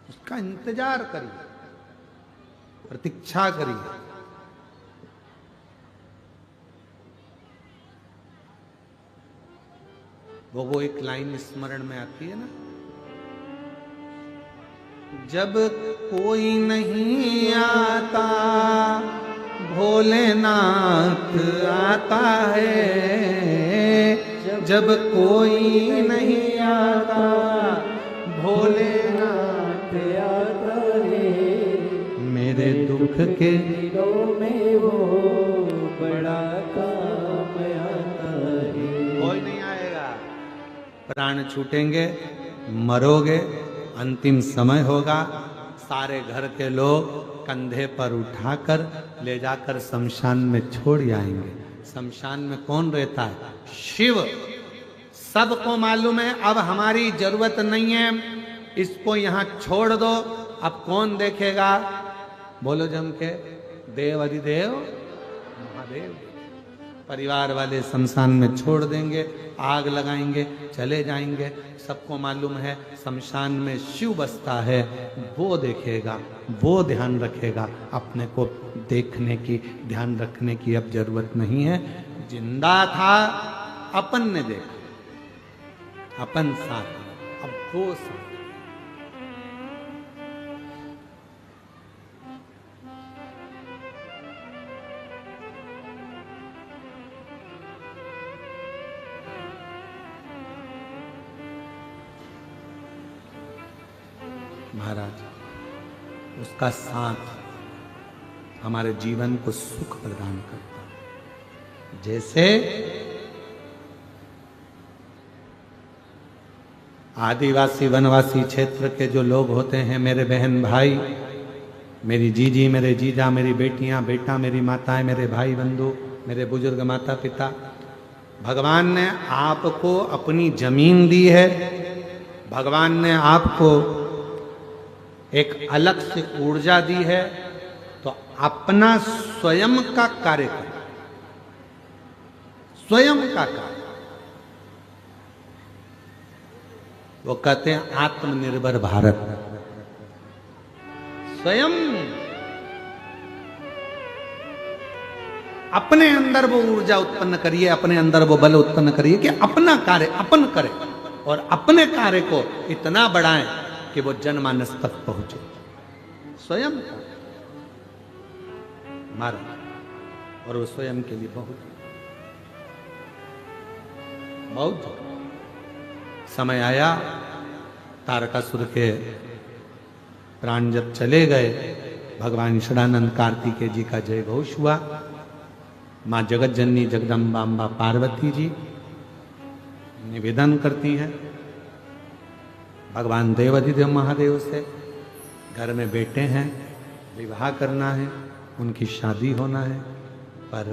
उसका इंतजार करिए, प्रतीक्षा करिए। वो एक लाइन स्मरण में आती है ना, जब कोई नहीं आता भोलेनाथ आता है, जब कोई नहीं आता भोलेनाथ आता है, मेरे दुख के दिनों में वो बड़ा काम आता है। कोई नहीं आएगा, प्राण छूटेंगे, मरोगे, अंतिम समय होगा, सारे घर के लोग कंधे पर उठाकर ले जाकर शमशान में छोड़ आएंगे। शमशान में कौन रहता है? शिव। सबको मालूम है अब हमारी जरूरत नहीं है, इसको यहां छोड़ दो। अब कौन देखेगा? बोलो जम के, देव अधिदेव महादेव। परिवार वाले शमशान में छोड़ देंगे, आग लगाएंगे, चले जाएंगे। सबको मालूम है शमशान में शिव बसता है, वो देखेगा, वो ध्यान रखेगा। अपने को देखने की, ध्यान रखने की अब जरूरत नहीं है। जिंदा था अपन ने देखा, अपन साथ, अब वो साथ। महाराज, उसका साथ हमारे जीवन को सुख प्रदान करता है। जैसे आदिवासी वनवासी क्षेत्र के जो लोग होते हैं, मेरे बहन भाई, मेरी जीजी, मेरे जीजा, मेरी बेटियां, बेटा, मेरी माताएं, मेरे भाई बंधु, मेरे बुजुर्ग माता पिता, भगवान ने आपको अपनी जमीन दी है, भगवान ने आपको एक अलग से ऊर्जा दी है, तो अपना स्वयं का कार्य करो, स्वयं का कार्य। वो कहते हैं आत्मनिर्भर भारत। स्वयं अपने अंदर वो ऊर्जा उत्पन्न करिए, अपने अंदर वो बल उत्पन्न करिए कि अपना कार्य अपन करें और अपने कार्य को इतना बढ़ाएं कि वो जनमानस तक पहुंचे। स्वयं मारा, और वो स्वयं के लिए बहुत समय आया। तारकासुर के प्राण जब चले गए, भगवान षडानंद कार्तिकेय जी का जय घोष हुआ। मां जगत जननी जगदम्बा अम्बा पार्वती जी निवेदन करती हैं भगवान देवाधिदेव महादेव से, घर में बेटे हैं, विवाह करना है, उनकी शादी होना है, पर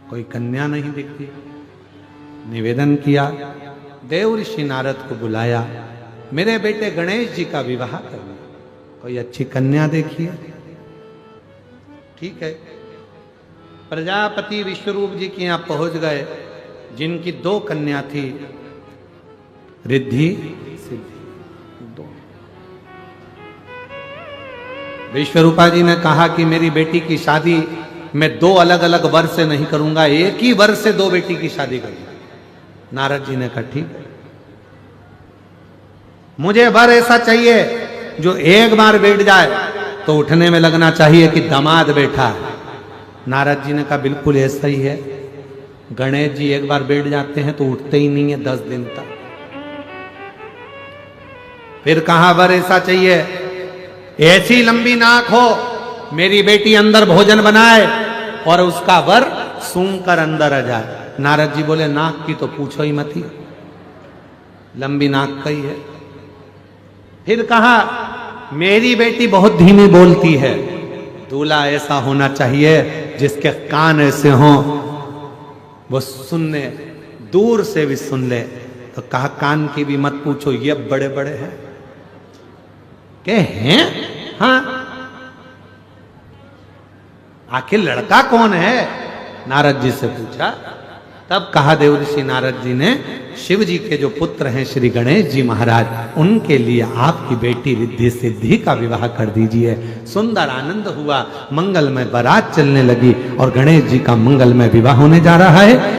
कोई कन्या नहीं दिखती। निवेदन किया। देव ऋषि नारद को बुलाया, मेरे बेटे गणेश जी का विवाह करना, कोई अच्छी कन्या देखिए। ठीक है, प्रजापति विश्वरूप जी के यहां पहुंच गए, जिनकी 2 कन्या थी, रिद्धि सिद्धि 2। विश्वरूपा जी ने कहा कि मेरी बेटी की शादी मैं 2 अलग अलग वर से नहीं करूंगा, एक ही वर से 2 बेटी की शादी करूंगा। नारद जी ने कहा ठीक है, मुझे वर ऐसा चाहिए जो एक बार बैठ जाए तो उठने में लगना चाहिए कि दामाद बैठा है। नारद जी ने कहा बिल्कुल ऐसा ही है, गणेश जी एक बार बैठ जाते हैं तो उठते ही नहीं है 10 दिन तक। फिर कहा वर ऐसा चाहिए, ऐसी लंबी नाक हो, मेरी बेटी अंदर भोजन बनाए और उसका वर सूंघ कर अंदर आ जाए। नारद जी बोले नाक की तो पूछो ही मत ही, लंबी नाक का ही है। फिर कहा मेरी बेटी बहुत धीमी बोलती है, दूल्हा ऐसा होना चाहिए जिसके कान ऐसे हों, वो सुनने दूर से भी सुन ले। तो कहा कान की भी मत पूछो, ये बड़े बड़े हैं। के हैं? हाँ, आखिर लड़का कौन है? नारद जी से पूछा। तब कहा देव ऋषि नारद जी ने, शिव जी के जो पुत्र हैं श्री गणेश जी महाराज, उनके लिए आपकी बेटी रिद्धि सिद्धि का विवाह कर दीजिए। सुंदर आनंद हुआ, मंगलमय बारात चलने लगी और गणेश जी का मंगलमय विवाह होने जा रहा है।